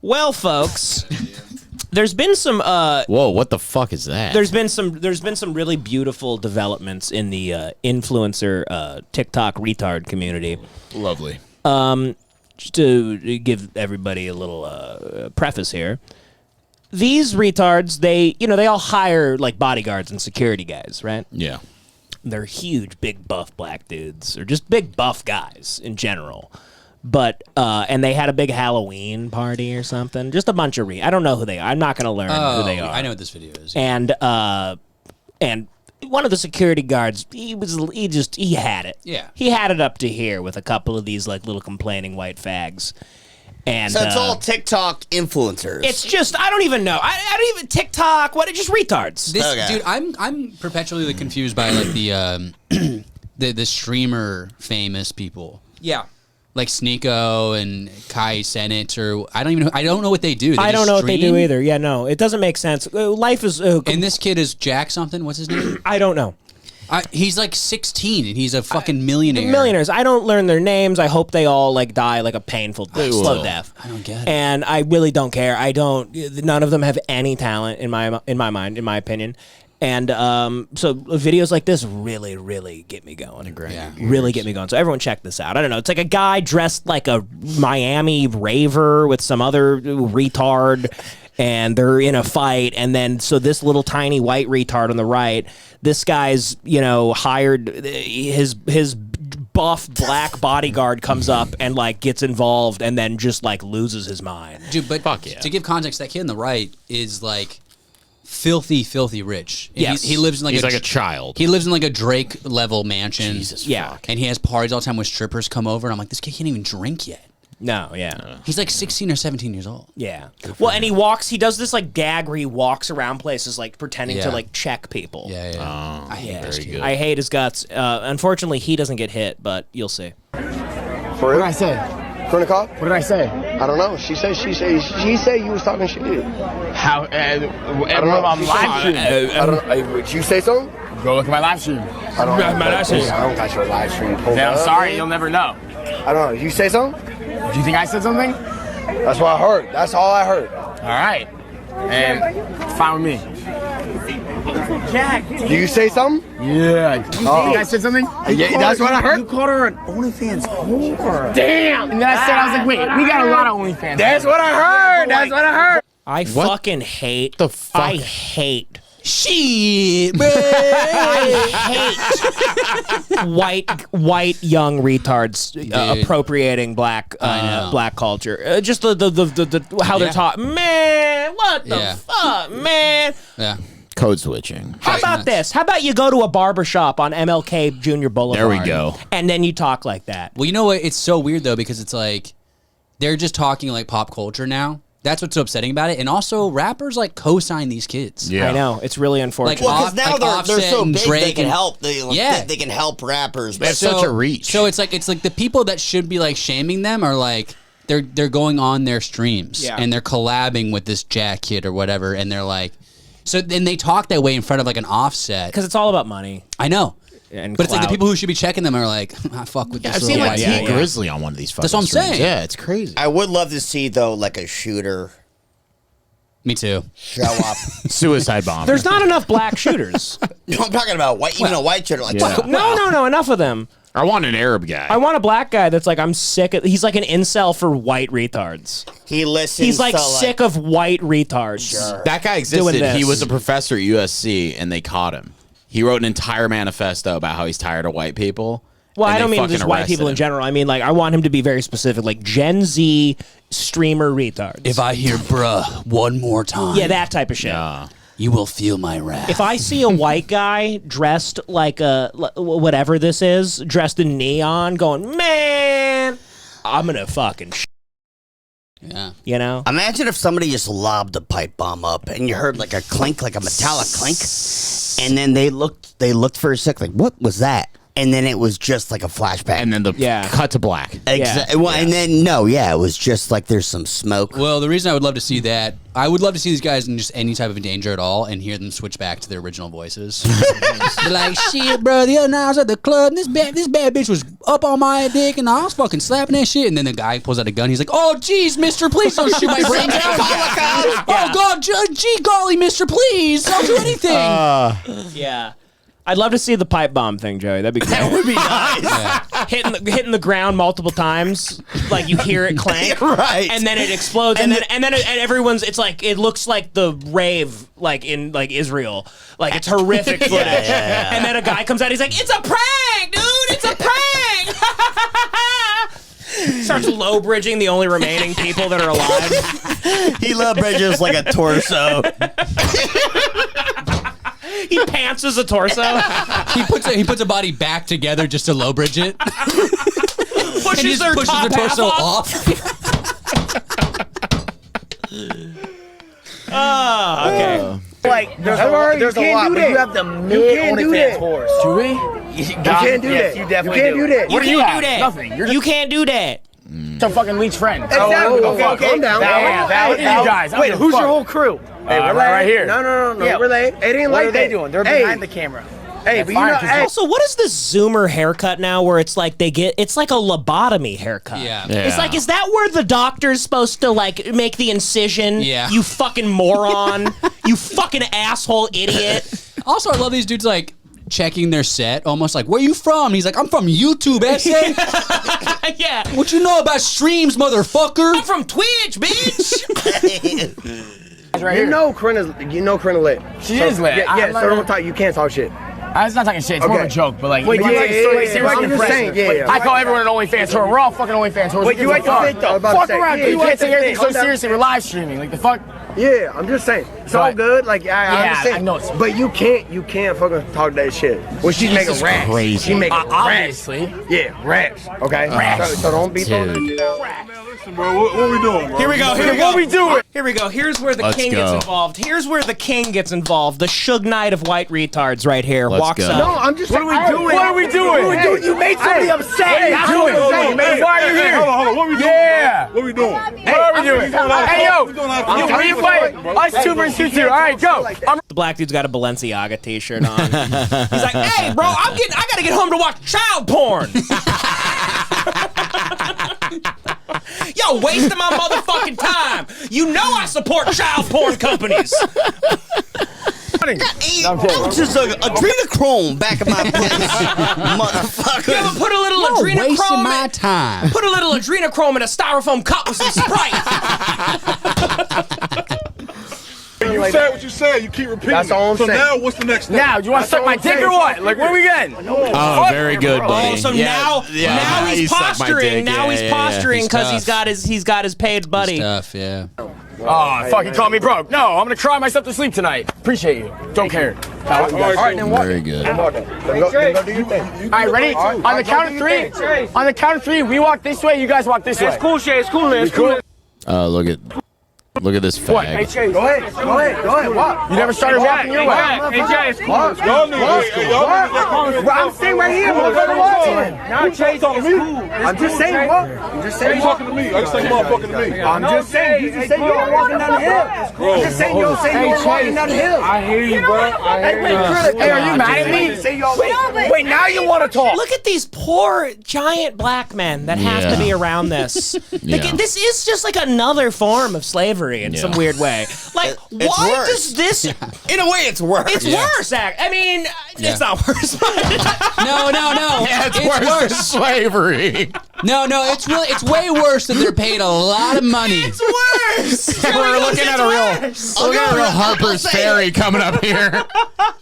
Well, folks, there's been some
Whoa, what the fuck is that?
there's been some really beautiful developments in the influencer TikTok retard community.
lovely.
Just to give everybody a little preface here, these retards, they all hire like bodyguards and security guys, right?
Yeah.
They're huge, big buff black dudes, or just big buff guys in general. But and they had a big Halloween party or something. Just a bunch of I don't know who they are. I'm not going to learn who they are.
I know what this video is.
And one of the security guards, he had it.
Yeah.
He had it up to here with a couple of these like little complaining white fags. And
So it's all TikTok influencers.
it's just I don't even know. I don't even TikTok. What? It's just retards.
This
Okay.
dude, I'm perpetually confused by like the the streamer famous people.
Yeah.
Like Sneeko and Kai Cenat, or I don't know what they do. They
I
just
don't know what they do
stream?
either. Yeah, no, it doesn't make sense. Life is.
And this kid is Jack something. What's his name?
I don't know.
He's like 16 and he's a fucking millionaire.
Millionaires. I don't learn their names. I hope they all like die like a painful slow
will.
death.
I don't get it.
And I really don't care. I don't. None of them have any talent in my mind, in my opinion. And so videos like this really get me going.
Yeah.
Really get me going. So everyone check this out. I don't know. It's like a guy dressed like a Miami raver with some other retard, and they're in a fight. And then so this little tiny white retard on the right, this guy's hired his buff black bodyguard comes up and like gets involved and then just like loses his mind.
Dude, but
Fuck yeah.
to give context, that kid on the right is like filthy rich. And
Yes.
he lives in like
He's like a child.
He lives in like a Drake level mansion.
Jesus
Yeah.
fuck.
And he has parties all the time where strippers come over, and I'm like, this kid can't even drink yet.
No, yeah.
He's like 16 or 17 years old.
Yeah. Well, and he does this like gag where he walks around places like pretending to
Yeah.
like check people.
Yeah, yeah.
Oh,
I hate this
very
kid.
good.
I hate his guts. Unfortunately, he doesn't get hit, but you'll see.
For real? What did I say? From the call? What did I say? I don't know. She said you was talking shit.
How?
I don't know.
on live stream.
I don't know. Would you say something?
Go look at my live stream.
I don't know.
My live stream.
I don't got your live stream pulled
Yeah, I'm
up,
sorry,
man.
you'll never know.
I don't know. You say something?
Do you think I said something?
That's what I heard. That's all I heard.
All right. And fine with me.
Do you say something?
Yeah. Do you think I said something?
Yeah, that's what I heard.
You called her an OnlyFans whore. Damn. And then I was like, wait, we got a lot of OnlyFans.
That's what I heard. That's what I heard.
I fucking hate
the fuck?
I hate
Shit, man.
white young retards appropriating black culture. Just the how they're
Yeah.
taught. Man, what the
Yeah.
fuck, man?
Yeah.
Code switching.
How about this? How about you go to a barbershop on MLK Junior Boulevard?
There we go.
And then you talk like that.
Well, you know what? It's so weird though because it's like they're just talking like pop culture now. That's what's so upsetting about it. And also, rappers like co-sign these kids.
I know, it's really unfortunate.
Well, because now they're so big,
Drake
they can help. They can help rappers.
They have such a reach.
So it's like the people that should be like shaming them are like they're going on their streams and they're collabing with this Jack kid or whatever, and they're like, so then they talk that way in front of like an Offset
because it's all about money.
I know.
And
but it's like the people who should be checking them are like, I fuck with this.
I've seen like T Grizzly on one of these fucking
That's what I'm
streams.
saying.
Yeah, it's crazy.
I would love to see though, like a shooter.
Me too.
Show up.
Suicide bomber.
There's not enough black shooters.
No, I'm talking about white. Even a white shooter. Like,
No, enough of them.
I want an Arab guy.
I want a black guy that's like, I'm sick of. He's like an incel for white retards.
He listens.
He's like sick of white retards.
Sure.
That guy existed. He was a professor at USC, and they caught him. He wrote an entire manifesto about how he's tired of white people.
Well, I don't mean just white people in general. I mean, like, I want him to be very specific, like Gen Z streamer retards.
If I hear bruh one more time.
Yeah, that type of shit.
You will feel my wrath.
If I see a white guy dressed like a, whatever this is, dressed in neon, going, man, I'm going to fucking
yeah.
You know?
Imagine if somebody just lobbed a pipe bomb up and you heard like a clink, like a metallic clink, and then they looked for a sec, like, what was that? And then it was just like a flashback.
And then the cut to black.
Exactly. Well, and then, it was just like there's some smoke.
Well, the reason I would love to see that, I would love to see these guys in just any type of danger at all and hear them switch back to their original voices. They're like, shit, bro, the other night I was at the club and this bad bitch was up on my dick and I was fucking slapping that shit. And then the guy pulls out a gun. He's like, oh, geez, mister, please don't shoot my brains out. Oh, God, gee golly, mister, please don't do anything.
Yeah. I'd love to see the pipe bomb thing, Joey. That'd be cool.
That would be nice.
Yeah. Hitting the ground multiple times, like you hear it clank,
right?
And then it explodes, and then everyone's. It's like it looks like the rave, like in like Israel, like it's horrific footage.
Yeah.
And then a guy comes out, he's like, "It's a prank, dude! It's a prank!" Starts low bridging the only remaining people that are alive.
He low bridges like a torso.
He pantses a torso.
He puts a body back together just to low bridge it.
pushes their torso
off.
Okay.
Like, there's a lot, but you have the mid-OnlyFans horse. Do we? You can't do that. You definitely can't do that.
What do you have?
Nothing.
You can't do that.
Some fucking leech friend.
Exactly. Okay, calm down.
Wait, you guys.
Wait, who's your whole crew?
Hey, we're right here.
No. Yeah. Relay. It ain't
What
like
are they doing? They're behind the camera.
Hey, but you know,
Also, what is this Zoomer haircut now where it's like it's like a lobotomy haircut?
Yeah.
It's like, is that where the doctor's supposed to like make the incision?
Yeah.
You fucking moron. You fucking asshole idiot.
Also, I love these dudes like checking their set, almost like, where you from? He's like, I'm from YouTube, essay.
Yeah.
What you know about streams, motherfucker?
I'm from Twitch, bitch.
you know Corinna lit.
She is lit.
Yeah, so don't talk. You can't talk shit.
It's not talking shit. It's more of a joke, but like,
Wait,
seriously
I'm just saying, yeah.
I call everyone an OnlyFans whore. We're all fucking OnlyFans whores.
Wait, you like to think though?
Fuck around, dude. You can't take everything so seriously. We're live streaming. Like the fuck.
Yeah, I'm just saying. It's all good. Like I understand.
I know it's
but you can't fucking talk that shit. Well, she's making raps.
Crazy.
She making
obviously.
Yeah, raps. Okay. Raps. So don't be throwing that shit out.
Bro, what we doing, bro?
Here we go.
What we doing?
Here we go. Here's where the king gets involved. Here's where the king gets involved. The Suge Knight of white retards right here. Walks up.
No, I'm just saying.
What are we doing? You made somebody upset. That's what I'm saying. Why are you here?
Hold on. What we doing?
Yeah.
What we doing?
What are we doing? Hey, yo. What are you fighting? Us 2 versus you 2. All right, go.
The black dude's got a Balenciaga t-shirt on. He's like, hey, bro, I gotta get home to watch child porn. Yo, wasting my motherfucking time. You know I support child porn companies.
Ounces of adrenochrome back in my place, motherfucker.
You ever put a little adrenochrome
wasting my time.
Put a little adrenochrome in a styrofoam cup with some Sprite.
You said what you said. You keep repeating.
That's all I'm saying.
So now, what's the next step?
Now, do you want to suck my dick or what? Like, where are we getting?
Oh, very good, buddy.
Oh, so now he's posturing. Now he's posturing because he's got his paid buddy.
Stuff, yeah.
Oh, fuck, you called me broke. No, I'm gonna cry myself to sleep tonight. Appreciate you. Don't care. All right, then what?
Very good.
Go do your thing.
All right, ready? On the count of 3. On the count of 3, we walk this way. You guys walk this way. It's cool, Shay. It's cool, man. It's cool.
Look at Look at this
What? Hey,
fag.
Chase, go ahead. What? You never started rapping your way. Hey, Chase,
Y'all niggas.
Well, I'm sitting right here, motherfucker. What? Now, Chase,
talking to me?
I'm just saying, what? I'm just saying,
You talking to me? I just say motherfucking to me.
I'm just saying, you just say you're walking down the hill. I'm just saying you're walking down the hill.
I hear you, bro.
Hey, are you mad at me? Wait, now you want to talk.
Look at these poor giant black men that have to be around this. This is just like another form of slavery in some weird way. Like, why
worse.
does this?
In a way, it's worse.
It's worse. I mean, it's not worse. But
No.
Yeah, it's worse than slavery.
No, it's way worse than they're paid a lot of money.
it's worse.
We're looking at a real Harper's Ferry coming up here.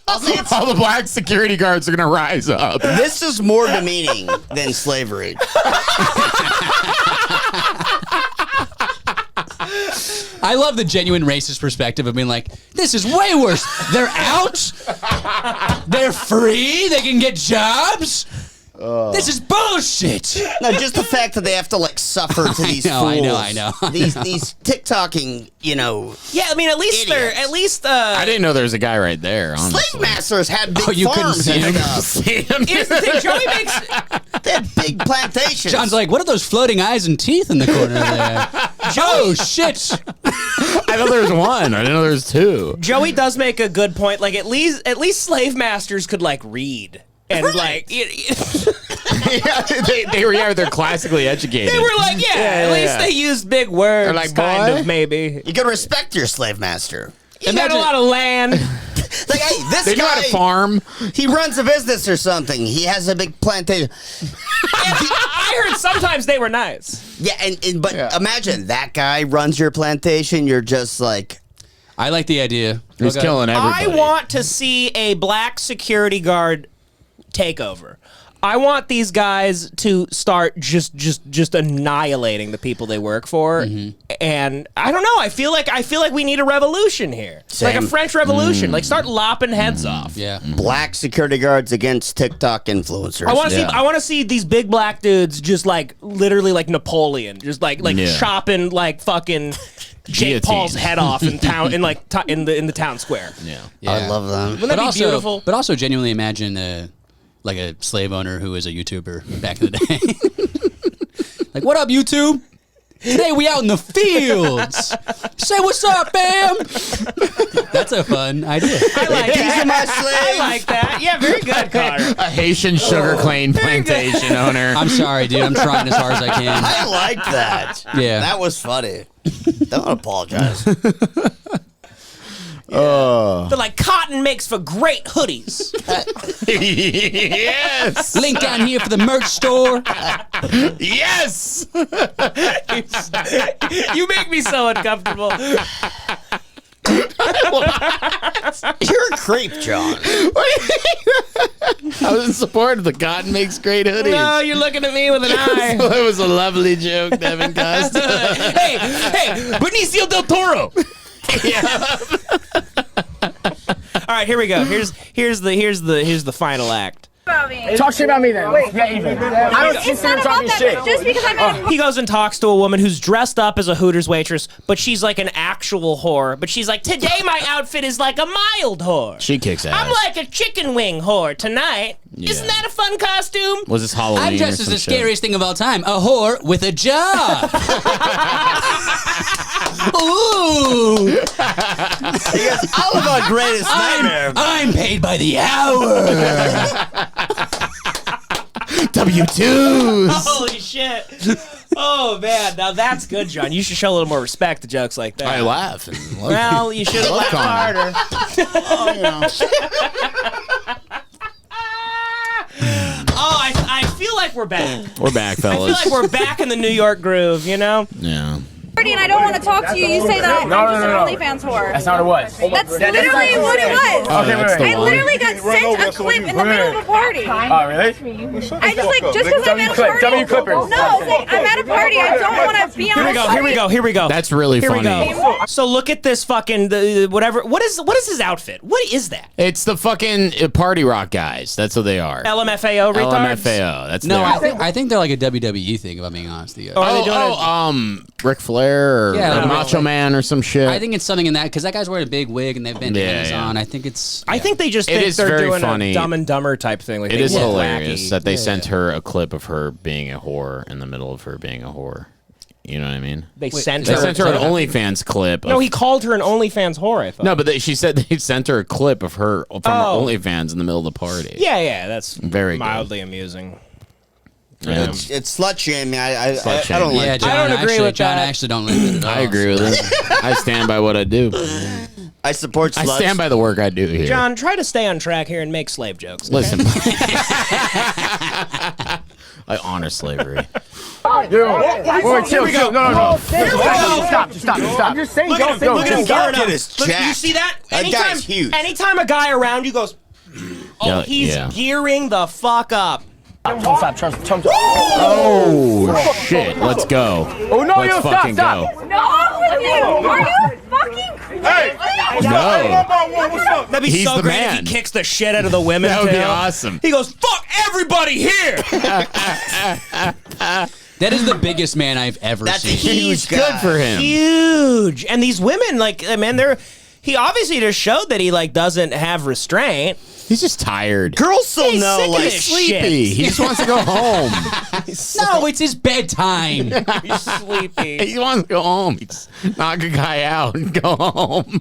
I'll say it's,
All the black security guards are gonna rise up.
this is more demeaning than slavery.
I love the genuine racist perspective of being like, this is way worse. They're out. They're free. They can get jobs. This is bullshit.
No, just the fact that they have to like suffer to these fools.
I know.
These TikToking,
yeah, I mean, at least
idiots.
I didn't know there was a guy right there. Honestly.
slave masters had big
you couldn't
farms
see
and
him?
stuff.
Here's the thing, Joey makes.
They had big plantations.
John's like, what are those floating eyes and teeth in the corner there? Oh, shit.
I thought there was one. I didn't know there was two.
Joey does make a good point. Like, at least slave masters could like read. And like,
They were they're classically educated.
they were like, at least they used big words,
They're like,
kind
boy.
of, maybe.
You can respect your slave master.
You got a lot of land.
Like, hey, this
They
guy,
know how to farm.
he runs a business or something. He has a big plantation.
I heard sometimes they were nice.
Yeah, but imagine that guy runs your plantation. You're just like,
I like the idea.
He's killing everybody.
I want to see a black security guard takeover. I want these guys to start just annihilating the people they work for, and I don't know. I feel like we need a revolution here, like a French Revolution. Like start lopping heads off.
Yeah.
black security guards against TikTok influencers.
I want to see these big black dudes just like literally like Napoleon, just like chopping like fucking Jake Paul's head off in town in like in the town square.
Yeah.
I love them.
Wouldn't that be beautiful?
But also genuinely imagine like a slave owner who was a YouTuber back in the day. Like, what up, YouTube? Today we out in the fields. Say what's up, fam. That's a fun idea.
I like
These
that.
are my slaves.
I like that. Yeah, very good, Connor.
A Haitian sugarcane plantation owner.
I'm sorry, dude. I'm trying as hard as I can.
I like that.
Yeah.
That was funny. Don't apologize.
They're like, cotton makes for great hoodies.
Yes.
Link down here for the merch store.
Yes.
You make me so uncomfortable.
You're a creep, John.
I was in support of the cotton makes great hoodies.
No, you're looking at me with an eye.
It was a lovely joke, Devan Costa.
hey, Benicio del Toro. All right, here we go. Here's the final act.
Talk shit about me then. Yeah, even. I don't consider talking shit.
Just because I'm
He goes and talks to a woman who's dressed up as a Hooters waitress, but she's like an actual whore. But she's like, today my outfit is like a mild whore.
She kicks ass.
I'm like a chicken wing whore tonight.
Yeah.
Isn't that a fun costume?
Was this Halloween?
I'm dressed as the scariest thing of all time. A whore with a job. Ooh.
He goes, Oliver, greatest nightmare.
I'm paid by the hour.
W2s.
Holy shit. Oh, man. Now that's good, John. You should show a little more respect to jokes like that.
I laugh.
Well, you should have laughed harder. Oh, I feel like we're back.
We're back,
I
fellas.
feel like we're back in the New York groove, you know?
Yeah.
and I don't want to talk to you. You say that I'm just an OnlyFans whore.
That's not what it was.
That's literally what it was.
Oh, that's the
I
one.
literally got sent a clip in the middle of a party.
Oh, really?
I just because I'm at a party.
W Clippers.
No, I'm at a party. I don't want to be on a party.
Here we go.
That's really
Here we
funny.
go. So look at this fucking whatever. What is his outfit? What is that?
It's the fucking party rock guys. That's what they are.
LMFAO retards?
LMFAO. That's
No,
their-
I think they're like a WWE thing, if I'm being honest with you.
Or are they doing
Ric Flair. Flair or Macho Man or some shit.
I think it's something in that because that guy's wearing a big wig and they've bandanas on. I think it's.
I think they just think they're doing a Dumb and Dumber type thing. Like
it is hilarious that they sent her a clip of her being a whore in the middle of her being a whore. You know what I mean?
They sent
her an OnlyFans clip.
No, he called her an OnlyFans whore, I thought.
No, but she said they sent her a clip of her from her OnlyFans in the middle of the party.
Yeah, that's
very
mildly amusing.
Yeah.
It's slut shaming. I don't
like
it.
John,
I don't agree with
John,
that.
I actually don't like it at all.
I agree with it. I stand by what I do.
I support sluts.
I stand by the work I do here.
John, try to stay on track here and make slave jokes. Okay?
Listen. I honor slavery.
Wait, chill. No. Stop. I'm just saying,
look at him. Look at him gearing up.
You
see that?
That guy's huge.
Anytime a guy around you goes, he's gearing the fuck up.
Oh, shit. Let's go.
Oh, no,
Let's fucking
stop.
go.
No, are you fucking crazy?
No.
That'd be so great if he kicks the shit out of the women.
That would be awesome.
He goes, fuck everybody here.
That is the biggest man I've ever seen.
Huge.
Good for him.
Huge. And these women, like, man, he obviously just showed that he, like, doesn't have restraint.
He's just tired.
Girls still know, like,
sleepy. He just wants to go home.
No, it's his bedtime.
He's sleepy.
He wants to go home. He's knock a guy out and go home.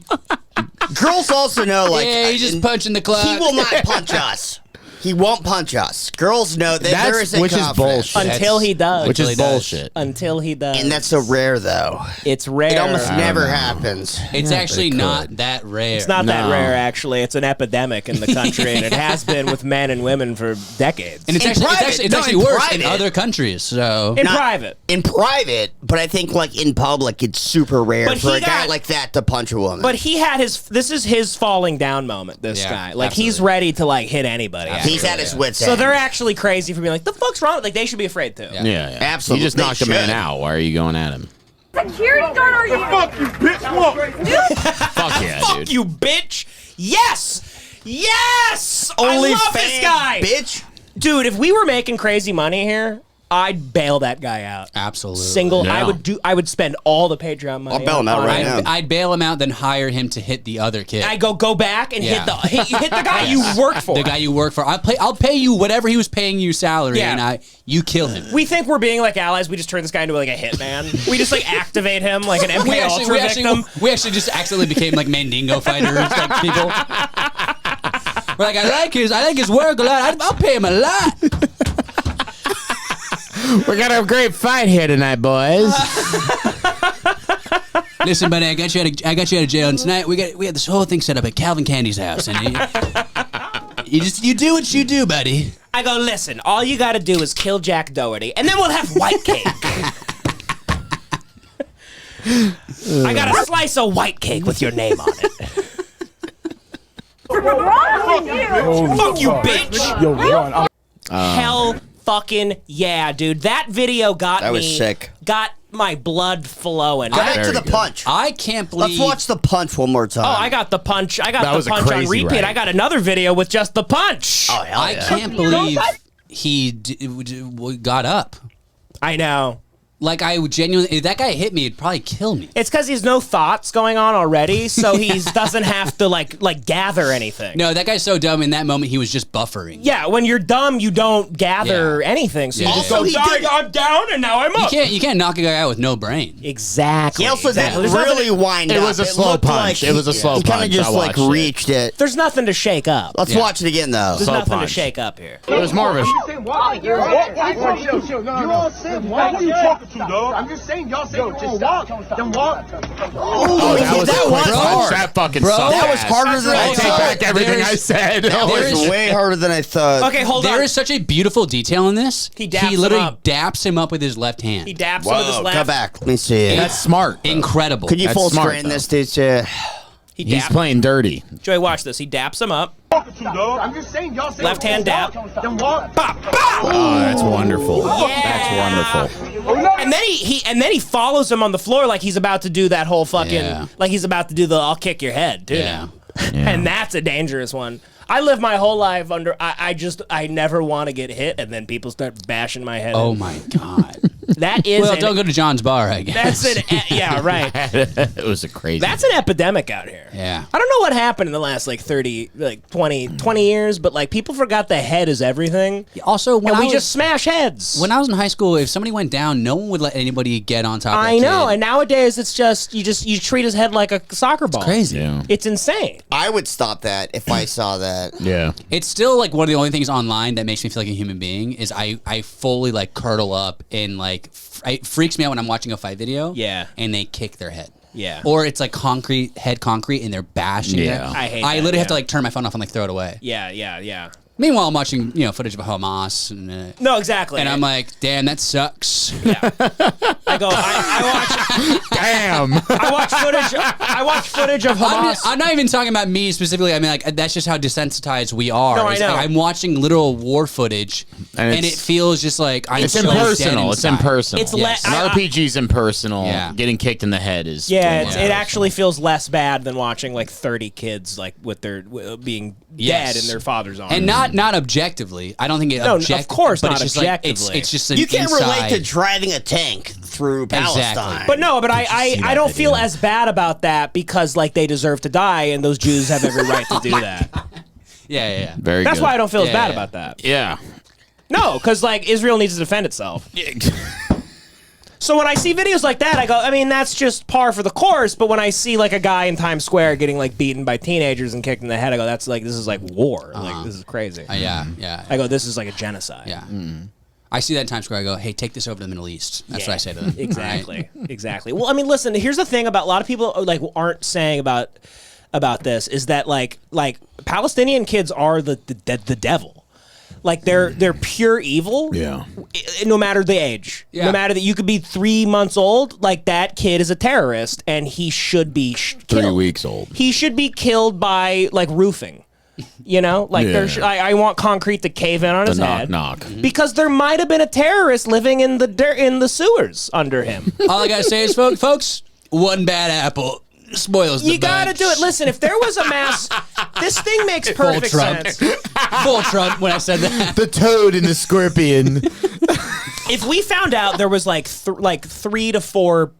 Girls also know, like,
he's just punching the clock.
He will not punch us. He won't punch us. Girls know that there is
which is bullshit.
Until he does.
Which is bullshit.
Until he does.
And that's so rare, though.
It's rare.
It almost never happens.
It's actually not that rare.
It's not that rare, actually. It's an epidemic in the country, and it has been with men and women for decades.
And it's actually worse in other countries. So
in private,
but I think like in public, it's super rare for a guy like that to punch a woman.
But he had this is his falling down moment. This guy, like he's ready to like hit anybody.
He's at his wits' end.
So they're actually crazy for being like, the fuck's wrong? Like they should be afraid too.
Yeah.
Absolutely.
You just knocked a man out. Why are you going at him?
Security guard, are you?
Fuck you, bitch. Look.
Fuck yeah,
Fuck
dude.
you, bitch. Yes.
Only
I love this guy,
bitch.
Dude, if we were making crazy money here, I'd bail that guy out.
Absolutely.
Yeah. I would spend all the Patreon money.
I'll bail him out right now.
I'd bail him out, then hire him to hit the other kid.
I go back and hit the guy you work for.
The guy you work for. I'll pay you whatever he was paying you salary, and you kill him.
We think we're being like allies. We just turn this guy into like a hitman. We just like activate him like an MK Ultra victim.
We actually just accidentally became like Mandingo fighters, like people. We're like, I like his work a lot. I'll pay him a lot.
We're gonna have a great fight here tonight, boys.
Listen, buddy, I got you out of jail, and tonight we had this whole thing set up at Calvin Candy's house, and you do what you do, buddy.
I go, listen, all you got to do is kill Jack Doherty, and then we'll have white cake. I got a slice of white cake with your name on it. Fuck you, bitch.
Yo, Ron,
Hell fucking yeah, dude. That video got
That was sick.
Got my blood flowing.
Go back to the punch.
I can't believe.
Let's watch the punch one more time.
Oh, I got the punch. I got
That was
the
a
punch on
crazy
repeat.
ride.
I got another video with just the punch.
Oh, hell
I
yeah.
can't believe he got up.
I know.
Like, I would genuinely, if that guy hit me, it'd probably kill me.
It's because he's no thoughts going on already, so he doesn't have to like gather anything.
No, that guy's so dumb. In that moment, he was just buffering.
Yeah, when you're dumb, you don't gather anything. So you just
Also,
go, I'm down and now I'm up.
You can't knock a guy out with no brain.
Exactly.
He also didn't
There's
really wind up.
It was a slow
looked
punch.
like
It was a slow
He kind
punch.
of just
I
like
watched it.
reached it.
There's nothing to shake up.
Let's watch it again, though.
There's
slow
nothing
punch.
to shake up here.
It was more of a.
You're all saying, why are you talking to, dog? I'm just saying, y'all say just walk. Then walk.
Oh, that was hard. That fucking sucked.
That was harder than I
I take
thought.
back everything I said.
That was way harder than I thought.
Okay, hold on.
There is such a beautiful detail in this.
He daps him
literally
up.
daps him up with his left hand.
He daps him with his
Whoa,
left.
come back. Let me see it.
That's smart.
Incredible.
Could you
That's
full
smart,
screen
though.
this, dude?
He
He's
daps.
playing dirty.
Joey, watch this. He daps him up.
I'm just saying, y'all say
Left hand dap.
Then walk.
Bop, bop.
Oh, that's wonderful.
Yeah.
That's wonderful.
And then he follows him on the floor like he's about to do that whole fucking like he's about to do the I'll kick your head too.
Yeah.
And that's a dangerous one. I live my whole life under I never want to get hit and then people start bashing my head.
Oh
in.
my God.
That is.
Well, don't go to John's bar, I guess.
Yeah, right.
It was a crazy.
That's an epidemic out here.
Yeah.
I don't know what happened in the last 20 years, but people forgot the head is everything.
Also, when
we just smash heads.
When I was in high school, if somebody went down, no one would let anybody get on top of
I know, and nowadays it's just you treat his head like a soccer ball.
It's crazy.
Yeah.
It's insane.
I would stop that if I saw that.
Yeah.
It's still one of the only things online that makes me feel like a human being is I fully curl up and it freaks me out when I'm watching a fight video.
Yeah.
And they kick their head.
Yeah.
Or it's concrete, and they're bashing it.
I hate
I
that,
literally have to turn my phone off and throw it away.
Yeah.
Meanwhile, I'm watching footage of Hamas. And,
No, exactly.
And I'm like, damn, that sucks.
Yeah. I go. I watch.
Damn.
I watch footage of Hamas.
I'm not even talking about me specifically. I mean, that's just how desensitized we are.
No, I know.
I'm watching literal war footage, and it feels just like I'm
It's
so
impersonal.
dead
It's
inside.
impersonal.
It's less.
An RPG's impersonal.
Yeah.
Getting kicked in the head is.
Yeah, it actually feels less bad than watching 30 kids with their being dead in their father's arms.
And not objectively. I don't think it.
No, of course
but
not
it's just
objectively.
It's just an
You can't
inside.
relate to driving a tank through Palestine.
But I don't feel as bad about that because they deserve to die and those Jews have every right to do that.
Yeah.
Very
That's
good.
why I don't feel as bad about that.
Yeah.
No, because Israel needs to defend itself. So when I see videos like that, I go, I mean, that's just par for the course. But when I see a guy in Times Square getting beaten by teenagers and kicked in the head, I go, that's this is war. This is crazy.
Yeah.
I go, this is a genocide.
Yeah. I see that in Times Square. I go, hey, take this over to the Middle East. That's what I say to them.
Exactly. Exactly. Well, I mean, listen, here's the thing about a lot of people aren't saying about this is that Palestinian kids are the devil. They're pure evil.
Yeah.
No matter the age.
Yeah.
No matter that you could be 3 months old, that kid is a terrorist and he should be killed.
3 weeks old.
He should be killed by roofing. I want concrete to cave in on his head.
Knock.
Because there might have been a terrorist living in the sewers under him.
All I gotta say is, folks, one bad apple spoils the
You gotta
bunch.
do it. Listen, if there was a mass, this thing makes perfect
Trump.
sense.
Full Trump when I said that.
The toad and the scorpion.
If we found out there was 3 to 4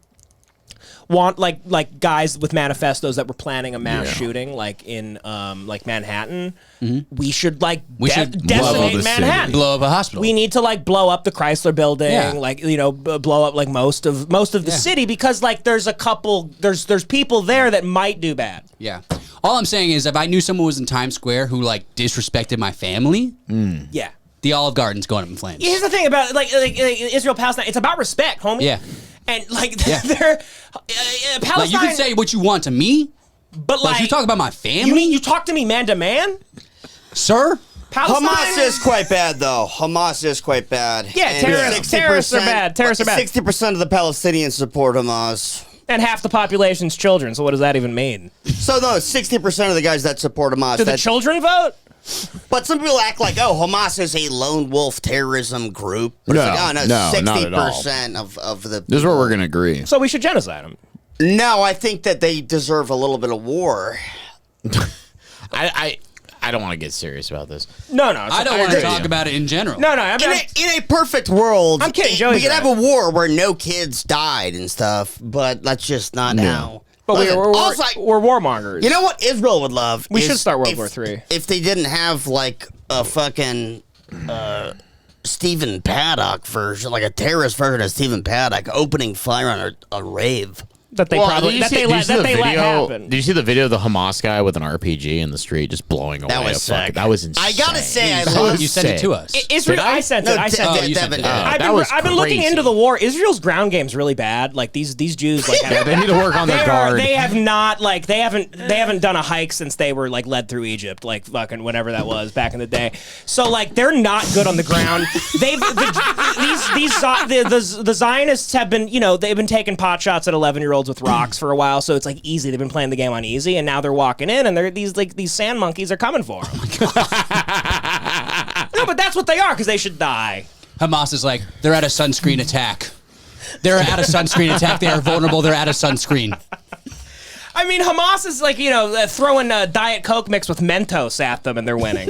guys with manifestos that were planning a mass shooting in Manhattan, we should decimate Manhattan.
Blow up a hospital.
We need to blow up the Chrysler Building,
Yeah.
blow up most of the city because there's a couple there's people there that might do bad.
Yeah. All I'm saying is if I knew someone was in Times Square who disrespected my family,
Yeah.
the Olive Garden's going up in flames.
Here's the thing about Israel Palestine. It's about respect, homie.
Yeah.
And they're Palestine.
You can say what you want to me,
but
you talk about my family.
You talk to me man to man,
sir.
Palestine.
Hamas is quite bad, though. Hamas is quite bad.
Yeah,
And
terrorists are bad. Terrorists are bad.
60% of the Palestinians support Hamas.
And half the population's children. So what does that even mean?
So, no, 60% of the guys that support Hamas.
Do the children vote?
But some people act Hamas is a lone wolf terrorism group. But it's
No,
60% of the people.
This is where we're going to agree.
So we should genocide them.
No, I think that they deserve a little bit of war.
I don't want to get serious about this.
No.
I don't want to talk about it in general.
No.
In a perfect world,
I'm kidding.
we
Joey's
could
right.
have a war where no kids died and stuff, but that's just not how.
But
Listen,
we're warmongers.
You know what Israel would love?
We
is
should start World
if-
War III.
If they didn't have a fucking Stephen Paddock version, a terrorist version of Stephen Paddock opening fire on a rave.
That they probably let happen.
Did you see the video of the Hamas guy with an RPG in the street just blowing away?
That was sick.
That was insane.
I gotta say, I love.
You sent it to us.
Israel, I sent it. I sent it.
you sent it.
I've been looking into the war. Israel's ground game's really bad. These Jews,
they need to work on their guard.
They have not they haven't done a hike since they were led through Egypt, fucking whenever that was back in the day. So they're not good on the ground. The Zionists have been they've been taking pot shots at 11-year-olds with rocks for a while. So it's easy. They've been playing the game on easy, and now they're walking in, and they're these sand monkeys are coming for them. No, but that's what they are because they should die.
Hamas is they're at a sunscreen attack. They're at a sunscreen attack. They are vulnerable. They're at a sunscreen.
I mean, Hamas is throwing Diet Coke mixed with Mentos at them, and they're winning.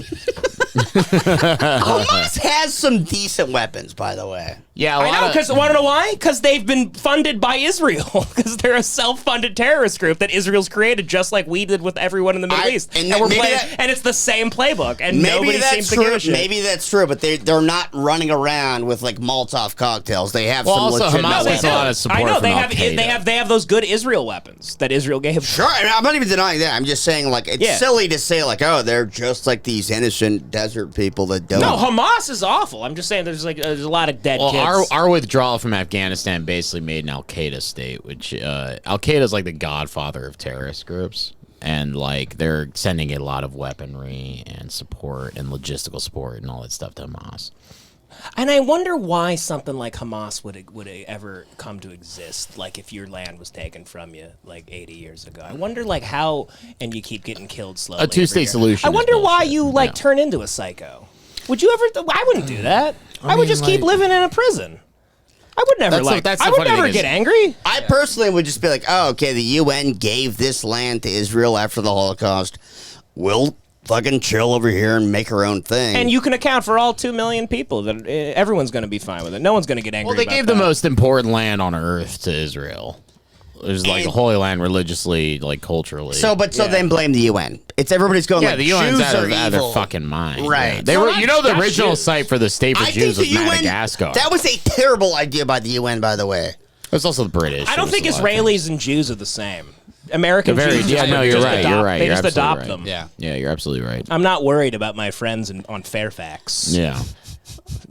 Hamas has some decent weapons, by the way.
Yeah,
I know, because want to know why? Because they've been funded by Israel. Because they're a self-funded terrorist group that Israel's created, just like we did with everyone in the Middle East. And we're playing, and it's the same playbook, and nobody seems to give a shit.
Maybe that's true, but they're not running around with like Molotov cocktails. They have some legitimate
Hamas has a lot of support.
I know
from
they have those good Israel weapons that Israel gave.
Sure, I'm not even denying that. I'm just saying, like, it's silly to say, like, oh, they're just like these innocent desert people that don't.
No, Hamas is awful. I'm just saying there's a lot of dead kids.
Our withdrawal from Afghanistan basically made an Al-Qaeda state, which Al-Qaeda is like the godfather of terrorist groups, and like they're sending a lot of weaponry and support and logistical support and all that stuff to Hamas.
And I wonder why something like Hamas would ever come to exist, like if your land was taken from you like 80 years ago. I wonder like how, and you keep getting killed slowly.
A two-state solution.
I wonder why you like turn into a psycho. Would you ever? I wouldn't do that. I would just keep living in a prison. I would never I would never get angry.
I personally would just be like, oh, okay, the UN gave this land to Israel after the Holocaust. We'll fucking chill over here and make our own thing.
And you can account for all 2 million people. That everyone's going to be fine with it. No one's going to get angry.
Well, they gave the most important land on earth to Israel. It was like a holy land religiously, like culturally.
So then blame the UN. It's everybody's going like,
the UN's
Jews are
out of their
evil.
fucking mind.
Right.
Yeah. They were, the original site for the state for Jews was Madagascar.
That was a terrible idea by the UN, by the way.
It was also the British.
I don't think Israelis and Jews are the same. American Jews.
Yeah, no, you're right. You're right.
They just adopt them.
Yeah, you're absolutely right.
I'm not worried about my friends on Fairfax.
Yeah.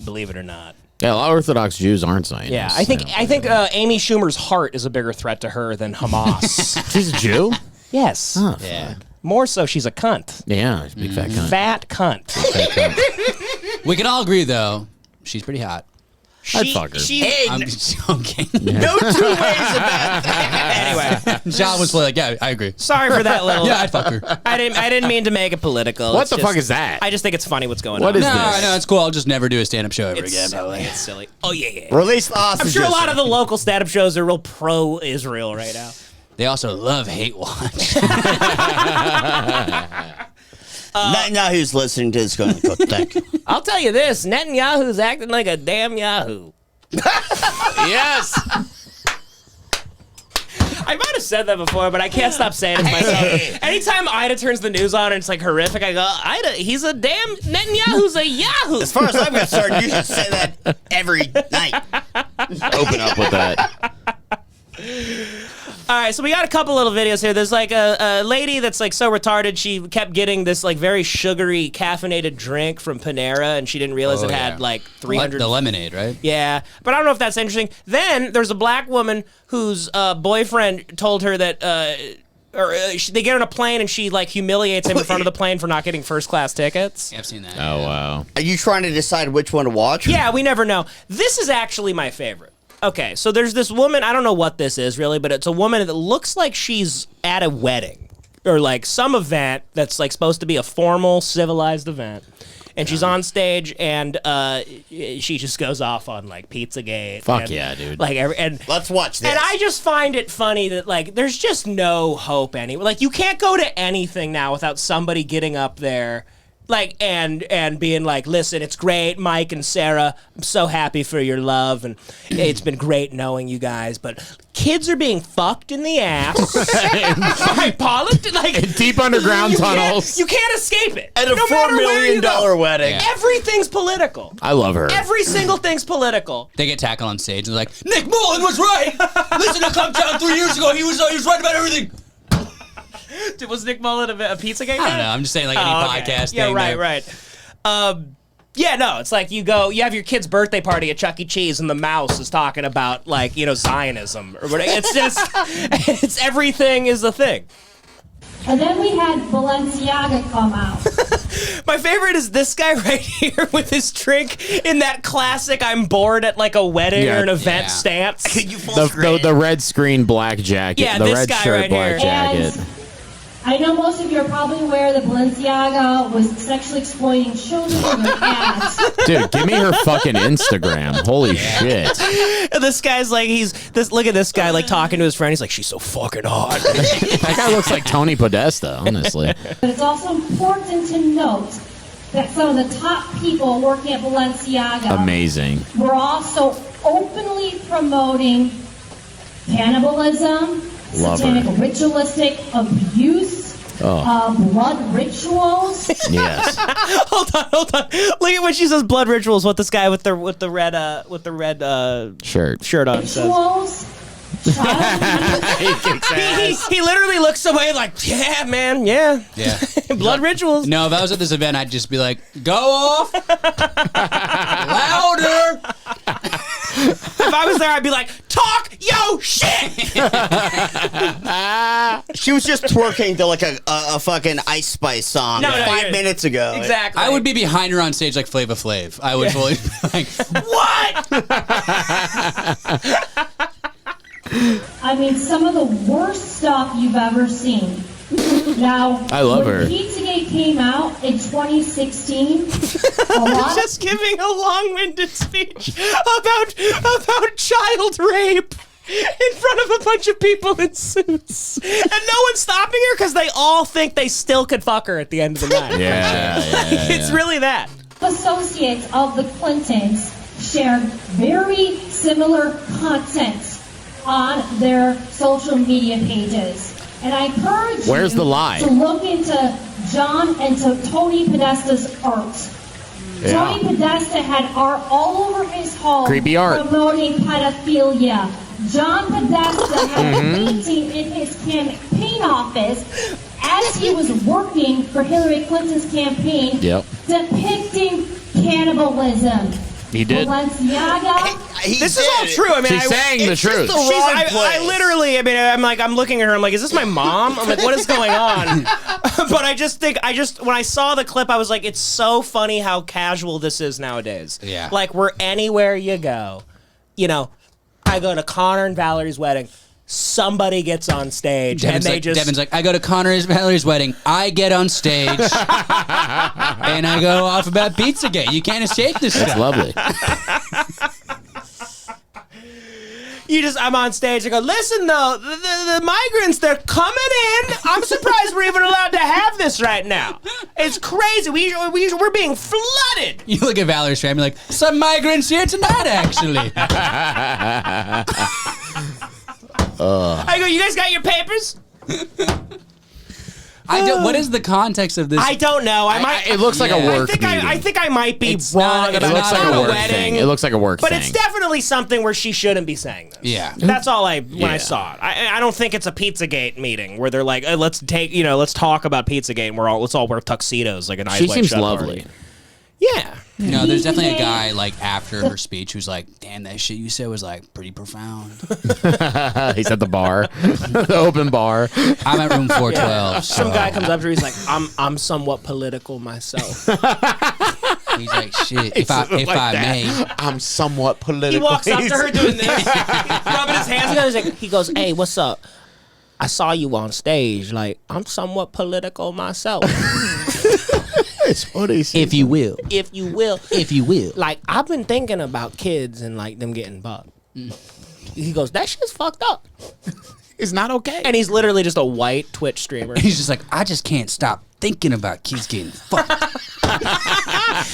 Believe it or not.
Yeah, a lot of Orthodox Jews aren't Zionists.
Yeah, I think Amy Schumer's heart is a bigger threat to her than Hamas.
She's a Jew?
Yes.
Oh,
yeah. More so, she's a cunt.
Yeah, she's a big fat cunt.
Fat cunt.
We can all agree, though, she's pretty hot.
I'd fuck her.
I'm joking.
No two ways about that.
Anyway,
John was like, yeah, I agree.
Sorry for that little.
Yeah, I'd fuck her.
I didn't mean to make it political.
What the fuck is that?
I just think it's funny what's going on.
What is this?
No, it's cool. I'll just never do a stand-up show ever again.
Silly. It's silly. Oh yeah.
Release the hostages.
I'm sure a lot of the local stand-up shows are real pro-Israel right now.
They also love hate watch.
Netanyahu's listening to this going, thank you.
I'll tell you this, Netanyahu's acting like a damn Yahoo.
Yes.
I might have said that before, but I can't stop saying it to myself. Anytime Ida turns the news on and it's like horrific, I go, Ida, he's a damn Netanyahu's a Yahoo.
As far as I'm concerned, you should say that every night.
Open up with that.
All right, so we got a couple little videos here. There's like a lady that's like so retarded, she kept getting this like very sugary caffeinated drink from Panera, and she didn't realize it had like 300.
The lemonade, right?
Yeah, but I don't know if that's interesting. Then there's a black woman whose boyfriend told her that, they get on a plane and she like humiliates him in front of the plane for not getting first class tickets.
Yeah, I've seen that.
Oh, wow.
Are you trying to decide which one to watch?
Yeah, we never know. This is actually my favorite. Okay, so there's this woman, I don't know what this is really, but it's a woman that looks like she's at a wedding or like some event that's like supposed to be a formal, civilized event. And she's on stage and she just goes off on like Pizzagate.
Fuck yeah, dude.
Like and
let's watch this.
And I just find it funny that like there's just no hope anywhere. Like you can't go to anything now without somebody getting up there like and being like, listen, it's great, Mike and Sarah, I'm so happy for your love and it's been great knowing you guys, but kids are being fucked in the ass by politics, like
in deep underground tunnels.
You can't escape it.
At a $4 million wedding.
Yeah. Everything's political.
I love her.
Every single thing's political.
They get tackled on stage and they're like, Nick Mullen was right. Listen to Come Down 3 years ago. He was right about everything.
Was Nick Mullen a Pizzagate?
I don't know. I'm just saying, like any podcast thing.
Yeah, right. Yeah, no, it's like you have your kid's birthday party at Chuck E. Cheese, and the mouse is talking about like Zionism or whatever. It's just, it's everything is a thing.
And then we had Balenciaga come out.
My favorite is this guy right here with his drink in that classic I'm bored at like a wedding or an event stance.
The red screen black jacket.
Yeah,
the
this
red
guy
shirt
right
black
here.
jacket.
I know most of you are probably aware that Balenciaga was sexually exploiting children in their ads.
Dude, give me her fucking Instagram. Holy shit.
And this guy's like, look at this guy like talking to his friend. He's like, she's so fucking hot.
That guy looks like Tony Podesta, honestly.
But it's also important to note that some of the top people working at Balenciaga
Amazing.
were also openly promoting cannibalism, satanic ritualistic abuse, blood rituals.
Yes.
Hold on. Look at when she says blood rituals. What this guy with the red shirt on says.
Rituals.
He literally looks away like, yeah, man, yeah. Blood rituals.
No, if I was at this event, I'd just be like, go off louder.
If I was there, I'd be like, talk yo shit.
She was just twerking to like a fucking Ice Spice song 5 minutes ago.
Exactly.
I would be behind her on stage like Flava Flav. I would fully be like,
what?
I mean, some of the worst stuff you've ever seen. Now,
I love
when
her.
Pizzagate came out in 2016, a lot
Just giving a long-winded speech about child rape in front of a bunch of people in suits, and no one's stopping her because they all think they still could fuck her at the end of the night. It's really that.
associates of the Clintons shared very similar content on their social media pages. And I encourage
Where's
you
the lie?
to look into John and to Tony Podesta's art.
Yeah.
Tony Podesta had art all over his home
Creepy art.
promoting pedophilia. John Podesta had a painting in his campaign office as he was working for Hillary Clinton's campaign depicting cannibalism.
He did.
Balenciaga.
This is all true. I mean,
She's saying the truth.
I literally, I mean, I'm looking at her. I'm like, is this my mom? I'm like, what is going on? But I just think, when I saw the clip, I was like, it's so funny how casual this is nowadays.
Yeah.
Like, where anywhere you go, you know, I go to Connor and Valerie's wedding. Somebody gets on stage
Devin's like, I go to Connor and Valerie's wedding. I get on stage and I go off about Pizzagate. You can't escape this.
That's lovely.
I'm on stage. I go, listen though, the migrants, they're coming in. I'm surprised we're even allowed to have this right now. It's crazy. We're being flooded.
You look at Valerie's family like, some migrants here tonight, actually.
I go, you guys got your papers?
What is the context of this?
I don't know.
It looks like a work meeting.
I think I might be
It's
wrong
not-
about
It looks like a work
wedding.
thing. It looks like a work
But
thing.
it's definitely something where she shouldn't be saying this.
Yeah.
That's all when I saw it. I don't think it's a Pizzagate meeting where they're like, let's talk about Pizzagate and let's all wear tuxedos like a nice
She seems lovely.
Yeah.
No, there's definitely a guy like after her speech who's like, damn, that shit you said was like pretty profound.
He's at the bar, the open bar.
I'm at room 412.
Some guy comes up to her, he's like, I'm somewhat political myself.
He's like, shit, if I may.
I'm somewhat political.
He walks up to her doing this, rubbing his hands together. He goes, hey, what's up? I saw you on stage. Like, I'm somewhat political myself.
It's funny.
If you will.
If you will.
If you will.
Like, I've been thinking about kids and, like, them getting bucked. He goes, that shit's fucked up.
It's not okay.
And he's literally just a white Twitch streamer.
He's just like, I just can't stop thinking about kids getting fucked.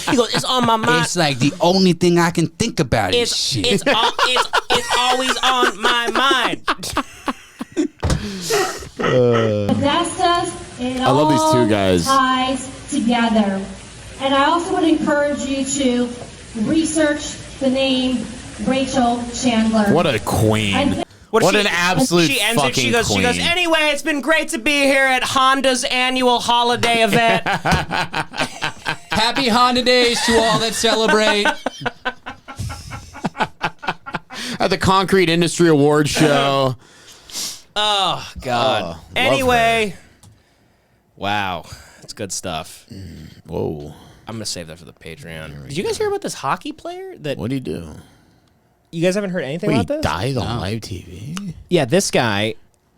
He goes, it's on my mind.
It's like the only thing I can think about is shit.
It's always on my mind.
Podestas, it
I love these two guys.
ties together. And I also would encourage you to research the name Rachel Chandler.
What a queen. What an absolute
She ends
fucking
it. She goes,
queen.
anyway, it's been great to be here at Honda's annual holiday event.
Happy Honda Days to all that celebrate.
At the Concrete Industry Awards show.
Oh, God. Anyway. Wow. That's good stuff.
Whoa.
I'm going to save that for the Patreon. Did you guys hear about this hockey player?
What'd he do?
You guys haven't heard anything
Wait,
about this?
he died on live TV?
Yeah, this guy,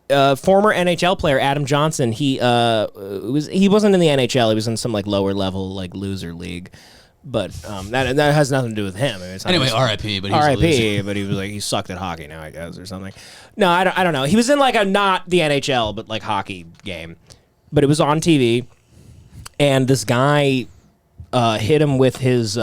former NHL player Adam Johnson, he wasn't in the NHL. He was in some like lower level like loser league. But that has nothing to do with him. I mean,
Anyway, R.I.P. But he's
R.I.P. But he was like he sucked at hockey now, I guess, or something. No, I don't know. He was in like a not the NHL but like hockey game, but it was on TV, and this guy hit him with his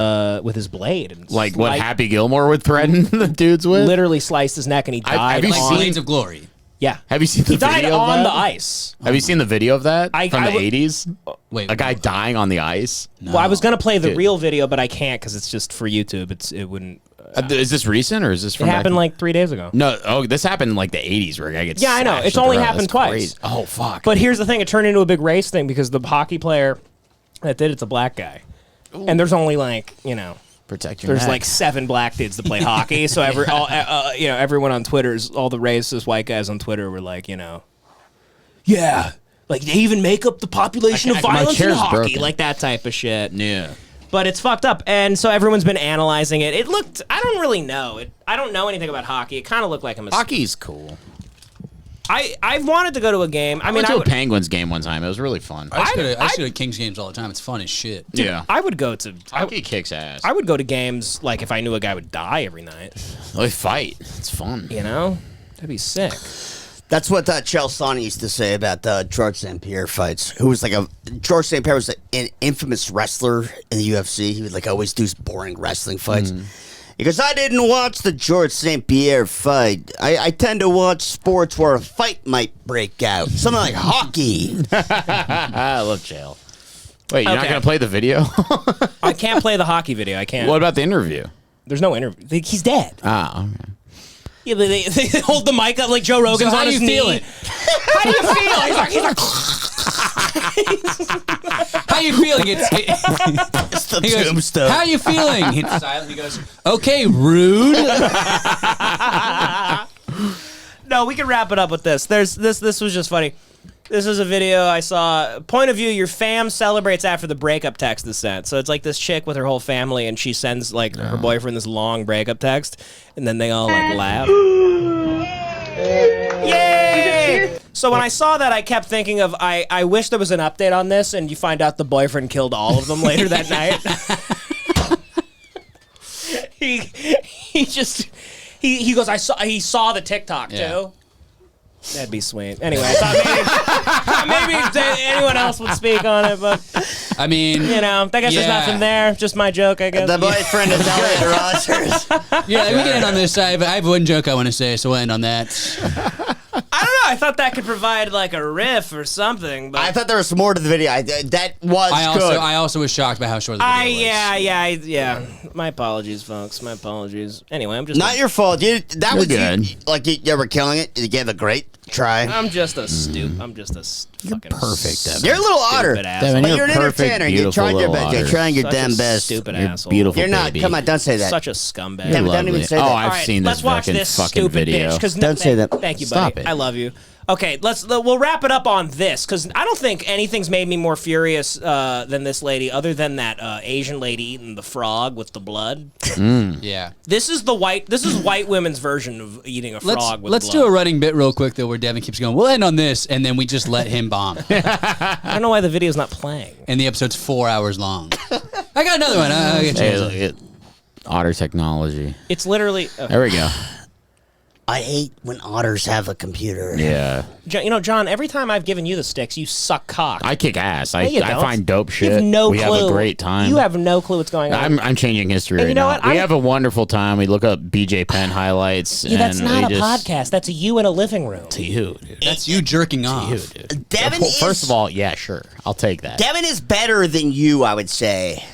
blade. And
like what Happy Gilmore would threaten the dudes with?
Literally sliced his neck and he died.
Have you seen Blades of Glory?
Yeah.
Have you seen the video?
He died on the ice.
Have you seen the video of that from the 80s?
Wait,
a guy dying on the ice?
No. Well, I was going to play the real video, but I can't because it's just for YouTube. It wouldn't...
is this recent or is this from...
It happened like 3 days ago.
No, this happened in like the 80s where a guy gets...
Yeah, I know. It's only happened twice.
Crazy. Oh, fuck.
But here's the thing. It turned into a big race thing because the hockey player that did it's a black guy. Ooh. And there's only like,
protect your
There's
neck.
like 7 black dudes that play hockey, so everyone on Twitter's all the racist white guys on Twitter were like, yeah, like they even make up the population of violence in hockey, broken. Like that type of shit.
Yeah,
but it's fucked up, and so everyone's been analyzing it. It looked, I don't really know. I don't know anything about hockey. It kind of looked like a mistake.
Hockey's cool.
I've wanted to go to a game. I went
to a Penguins game one time. It was really fun.
I used to go to Kings games all the time. It's fun as shit.
Dude,
yeah,
I would go to
hockey kicks ass.
I would go to games like if I knew a guy would die every night.
They fight. It's fun.
That'd be sick.
That's what Chael Sonnen used to say about George St. Pierre fights. Who was George St. Pierre was an infamous wrestler in the UFC. He would always do boring wrestling fights. He goes, I didn't watch the George St. Pierre fight. I tend to watch sports where a fight might break out. Something like hockey.
I love Chael. Wait, you're not going to play the video?
I can't play the hockey video. I can't.
What about the interview?
There's no interview. He's dead.
Ah, okay.
Yeah, they hold the mic up like Joe Rogan's on his knee. How do you feel? He's like
how you feeling? It's
the tombstone.
How you feeling? He's silent. He goes, okay, rude.
No, we can wrap it up with this. This was just funny. This is a video I saw. Point of view, your fam celebrates after the breakup text is sent. So it's like this chick with her whole family, and she sends like her boyfriend this long breakup text, and then they all like laugh. Yay! So when I saw that, I kept thinking of I wish there was an update on this, and you find out the boyfriend killed all of them later that night. he goes, he saw the TikTok too. That'd be sweet. Anyway, I thought maybe anyone else would speak on it, but
I mean,
I guess there's nothing there. Just my joke, I guess.
The boyfriend is Elliot Rogers.
Yeah, we can end on this. I have one joke I want to say, so we'll end on that.
I don't know. I thought that could provide like a riff or something. But
I thought there was more to the video. That was good.
I also was shocked by how short the video was.
Yeah. My apologies, folks. My apologies. Anyway, I'm just
not your fault. That was
good.
Like you were killing it. You gave a great try.
I'm just a fucking
perfect, Devin.
You're a little otter,
Devin,
but you're an
perfect,
entertainer. You're trying your best. You're trying your
Such
damn
a
best.
Stupid
You're
asshole.
beautiful.
You're not.
Baby.
Come on, don't say that.
Such a scumbag.
Devin, don't even say that.
I've seen this
let's watch
fucking
this stupid
video.
bitch.
Don't say that.
Thank you,
Stop
buddy.
it.
I love you. Okay, we'll wrap it up on this because I don't think anything's made me more furious than this lady, other than that Asian lady eating the frog with the blood.
Yeah,
this is white women's version of eating a frog with
let's
blood.
do a running bit real quick though, where Devin keeps going. We'll end on this, and then we just let him bomb.
I don't know why the video's not playing.
And the episode's 4 hours long. I got another one.
Hey, otter technology.
It's literally.
There we go.
I hate when otters have a computer.
Yeah.
John, every time I've given you the sticks, you suck cock.
I kick ass.
No, you
I
don't.
find dope shit.
You have no clue.
We have a great time.
You have no clue what's going on.
I'm changing history right
you know
now.
what?
We have a wonderful time. We look up BJ Penn highlights.
Yeah, that's
and
not a podcast. That's you in a living room.
To you, dude.
That's you jerking off.
To you, dude.
Devin
First of all, yeah, sure. I'll take that.
Devin is better than you, I would say.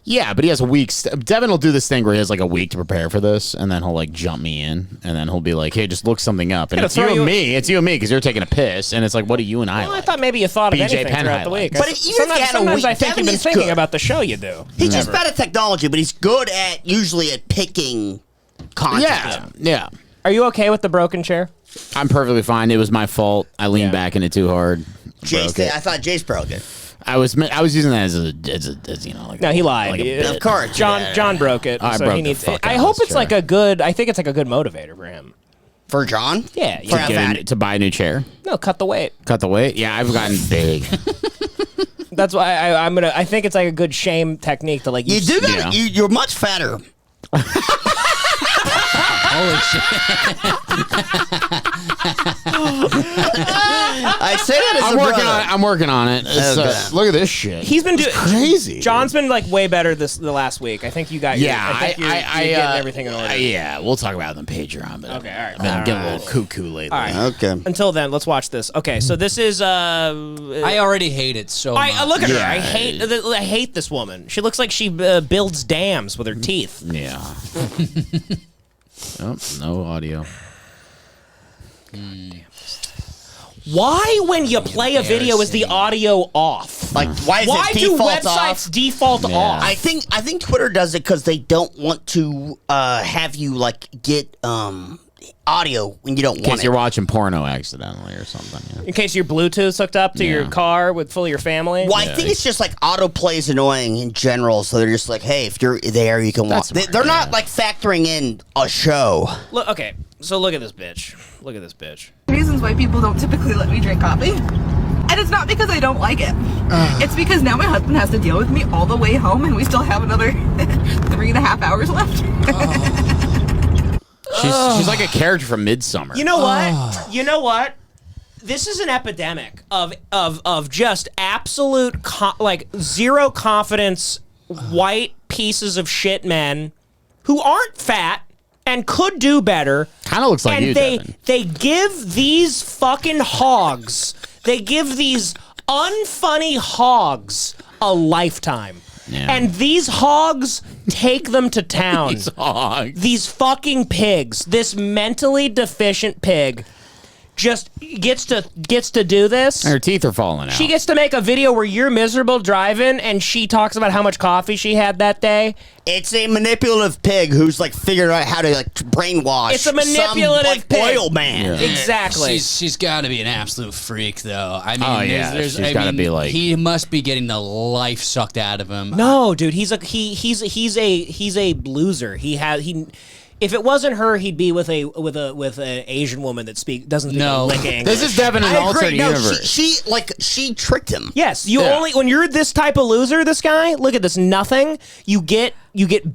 Yeah, but he has a week. Devin will do this thing where he has like a week to prepare for this, and then he'll like jump me in, and then he'll be like, "Hey, just look something up." And it's you and me. It's you and me because you're taking a piss, and it's like, "What do you and I?"
Well, I thought maybe you thought of anything
Penn
throughout the week.
But
sometimes I think you've been thinking about the show you do.
He's just bad at technology, but he's good at usually at picking content.
Yeah.
Are you okay with the broken chair?
I'm perfectly fine. It was my fault. I leaned back in it too hard.
I thought Jace broke it.
I was using that as like.
No, he lied.
Like
of course,
John broke it.
I
so
broke
he needs.
the fuck
I
out
hope
of
it's
this
like a good. I think it's like a good motivator for him.
For John?
Yeah.
To buy a new chair.
No, cut the weight.
Cut the weight. Yeah, I've gotten big.
That's why I think it's like a good shame technique to like.
You're much fatter.
Holy shit.
I say that as
I'm working on it. Look at this shit.
He's been doing
crazy.
John's been like way better the last week. I think you got you're getting everything in order.
Yeah, we'll talk about it on Patreon. But
okay, all right.
I'm getting a little cuckoo lately.
All right.
Okay.
Until then, let's watch this. Okay, so this is
I already hate it so much.
Look at her. I hate this woman. She looks like she builds dams with her teeth.
Yeah. Oh, no audio.
Why, when you play a video, is the audio off?
Like, why
do websites default off?
I think Twitter does it because they don't want to have you like get audio when you don't want it. In
case you're watching porno accidentally or something. Yeah.
In case your Bluetooth's hooked up to your car with full of your family.
Well, I think it's just like autoplay is annoying in general, so they're just like, hey, if you're there, you can watch. They're not like factoring in a show.
Look, okay, so look at this bitch. Look at this bitch.
Reasons why people don't typically let me drink coffee. And it's not because I don't like it. It's because now my husband has to deal with me all the way home, and we still have another 3.5 hours left.
She's like a character from Midsummer.
You know what? You know what? This is an epidemic of just absolute zero confidence white pieces of shit men who aren't fat and could do better.
Kind of looks like you, Devan.
They give these fucking hogs, they give these unfunny hogs a lifetime.
Yeah.
And these hogs take them to town.
These hogs.
These fucking pigs. This mentally deficient pig just gets to do this.
Her teeth are falling out.
She gets to make a video where you're miserable driving and she talks about how much coffee she had that day.
It's a manipulative pig who's like figuring out how to like brainwash.
It's a manipulative pig.
Oil man.
Yeah. Exactly.
She's got to be an absolute freak, though. I mean,
she's got to be like.
He must be getting the life sucked out of him.
No, dude, he's a loser. If it wasn't her, he'd be with an Asian woman that doesn't speak lick English.
This is Devan in an alternate universe.
She tricked him.
Yes, only when you're this type of loser, this guy. Look at this nothing. You get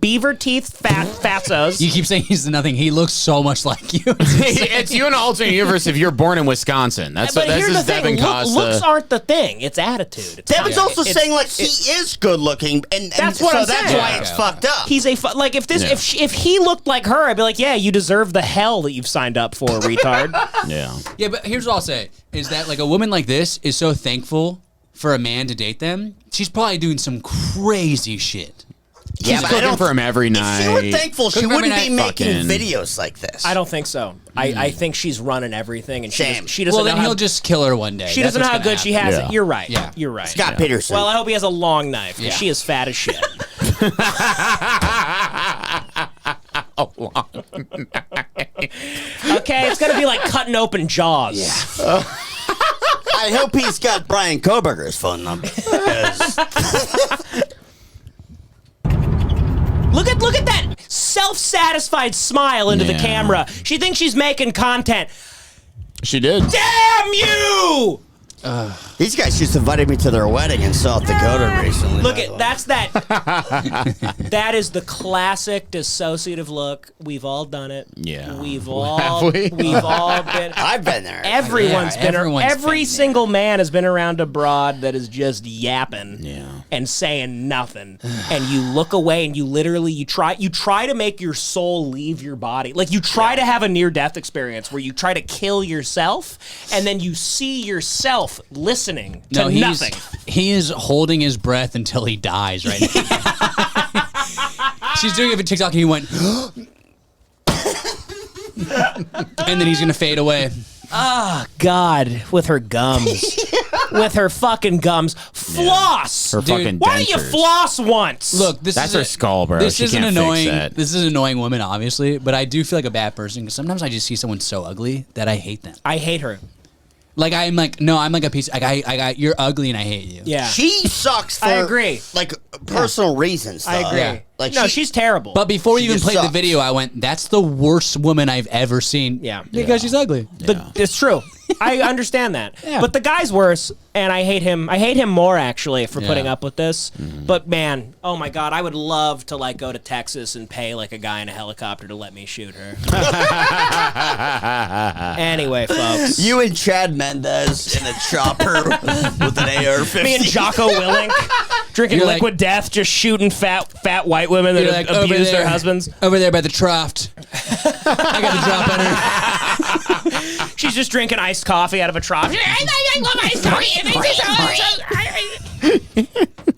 beaver teeth, fatzos.
You keep saying he's the nothing. He looks so much like you.
It's you in an alternate universe if you're born in Wisconsin. That's
here's the thing.
Devin Costa.
Looks aren't the thing. It's attitude.
Devin's also saying like he is good looking, and
that's what I'm saying.
That's why it's fucked up.
He's if he looked like her, I'd be like, yeah, you deserve the hell that you've signed up for, retard.
Yeah, but here's what I'll say: is that like a woman like this is so thankful for a man to date them. She's probably doing some crazy shit.
She's cooking for him every night.
If she were thankful, she wouldn't be making videos like this.
I don't think so. I think she's running everything, and she doesn't
well,
know
then he'll just kill her one day.
She doesn't know how good she has it. You're right.
Yeah.
You're right.
Scott Peterson.
Well, I hope he has a long knife, because she is fat as shit. Okay, it's gonna be like cutting open jaws.
Yeah. I hope he's got Brian Koberger's phone number.
Look at that self-satisfied smile into the camera. She thinks she's making content.
She did.
Damn you!
These guys just invited me to their wedding in South Dakota recently.
Look at that is the classic dissociative look. We've all done it.
Yeah.
We've all been.
I've been there.
Everyone's been. Every single man has been around a broad that is just yapping and saying nothing. And you look away and you try to make your soul leave your body. Like you try to have a near-death experience where you try to kill yourself and then you see yourself listening to nothing.
He is holding his breath until he dies right now. She's doing it for TikTok and he went and then he's gonna fade away.
Ah, God, with her gums. With her fucking gums. Floss!
Her fucking
why don't you floss once?
Look,
that's her skull, bro.
This
she
is
can't
an annoying.
Fix that.
This is an annoying woman, obviously, but I do feel like a bad person because sometimes I just see someone so ugly that I hate them.
I hate her.
Like I'm like a piece. Like you're ugly and I hate you.
Yeah,
she sucks. For,
I agree.
Like personal reasons. Though.
I agree.
Yeah. Like
she's terrible.
But before you even played the video, I went, "That's the worst woman I've ever seen."
Yeah,
because she's ugly.
It's true. I understand that.
Yeah.
But the guy's worse, and I hate him. I hate him more, actually, for putting up with this. But, man, oh, my God, I would love to, like, go to Texas and pay, like, a guy in a helicopter to let me shoot her. Anyway, folks.
You and Chad Mendez in a chopper with an AR-15.
Me and Jocko Willink drinking liquid death, just shooting fat white women that
like,
abuse their husbands.
Over there by the trough. I got the drop on her.
She's just drinking iced coffee out of a trough. I love iced coffee.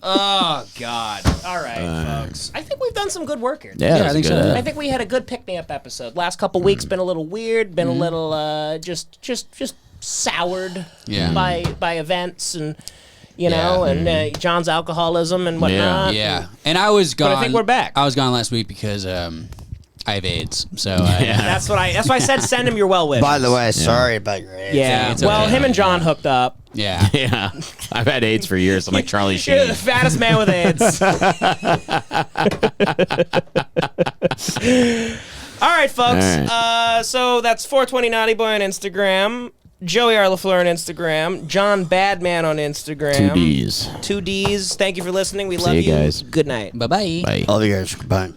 Oh, God. All right, folks. I think we've done some good work here.
Yeah,
I think so.
I think we had a good pick-me-up episode. Last couple weeks been a little weird, been a little just soured by events and you know, and John's alcoholism and whatnot.
Yeah. And I was gone.
But I think we're back.
I was gone last week because I have AIDS. So
that's why I said send him your well wishes.
By the way, sorry about your AIDS.
Yeah. Well, him and John hooked up.
Yeah.
Yeah. I've had AIDS for years. I'm like Charlie Sheen.
You're the fattest man with AIDS. All right, folks.
All right.
So that's 420 Naughty Boy on Instagram. Joey R. LaFleur on Instagram. John Badman on Instagram.
2 Ds.
2 Ds. Thank you for listening. We love
you
you.
guys.
Good night.
Bye-bye.
Bye.
Love you guys. Goodbye.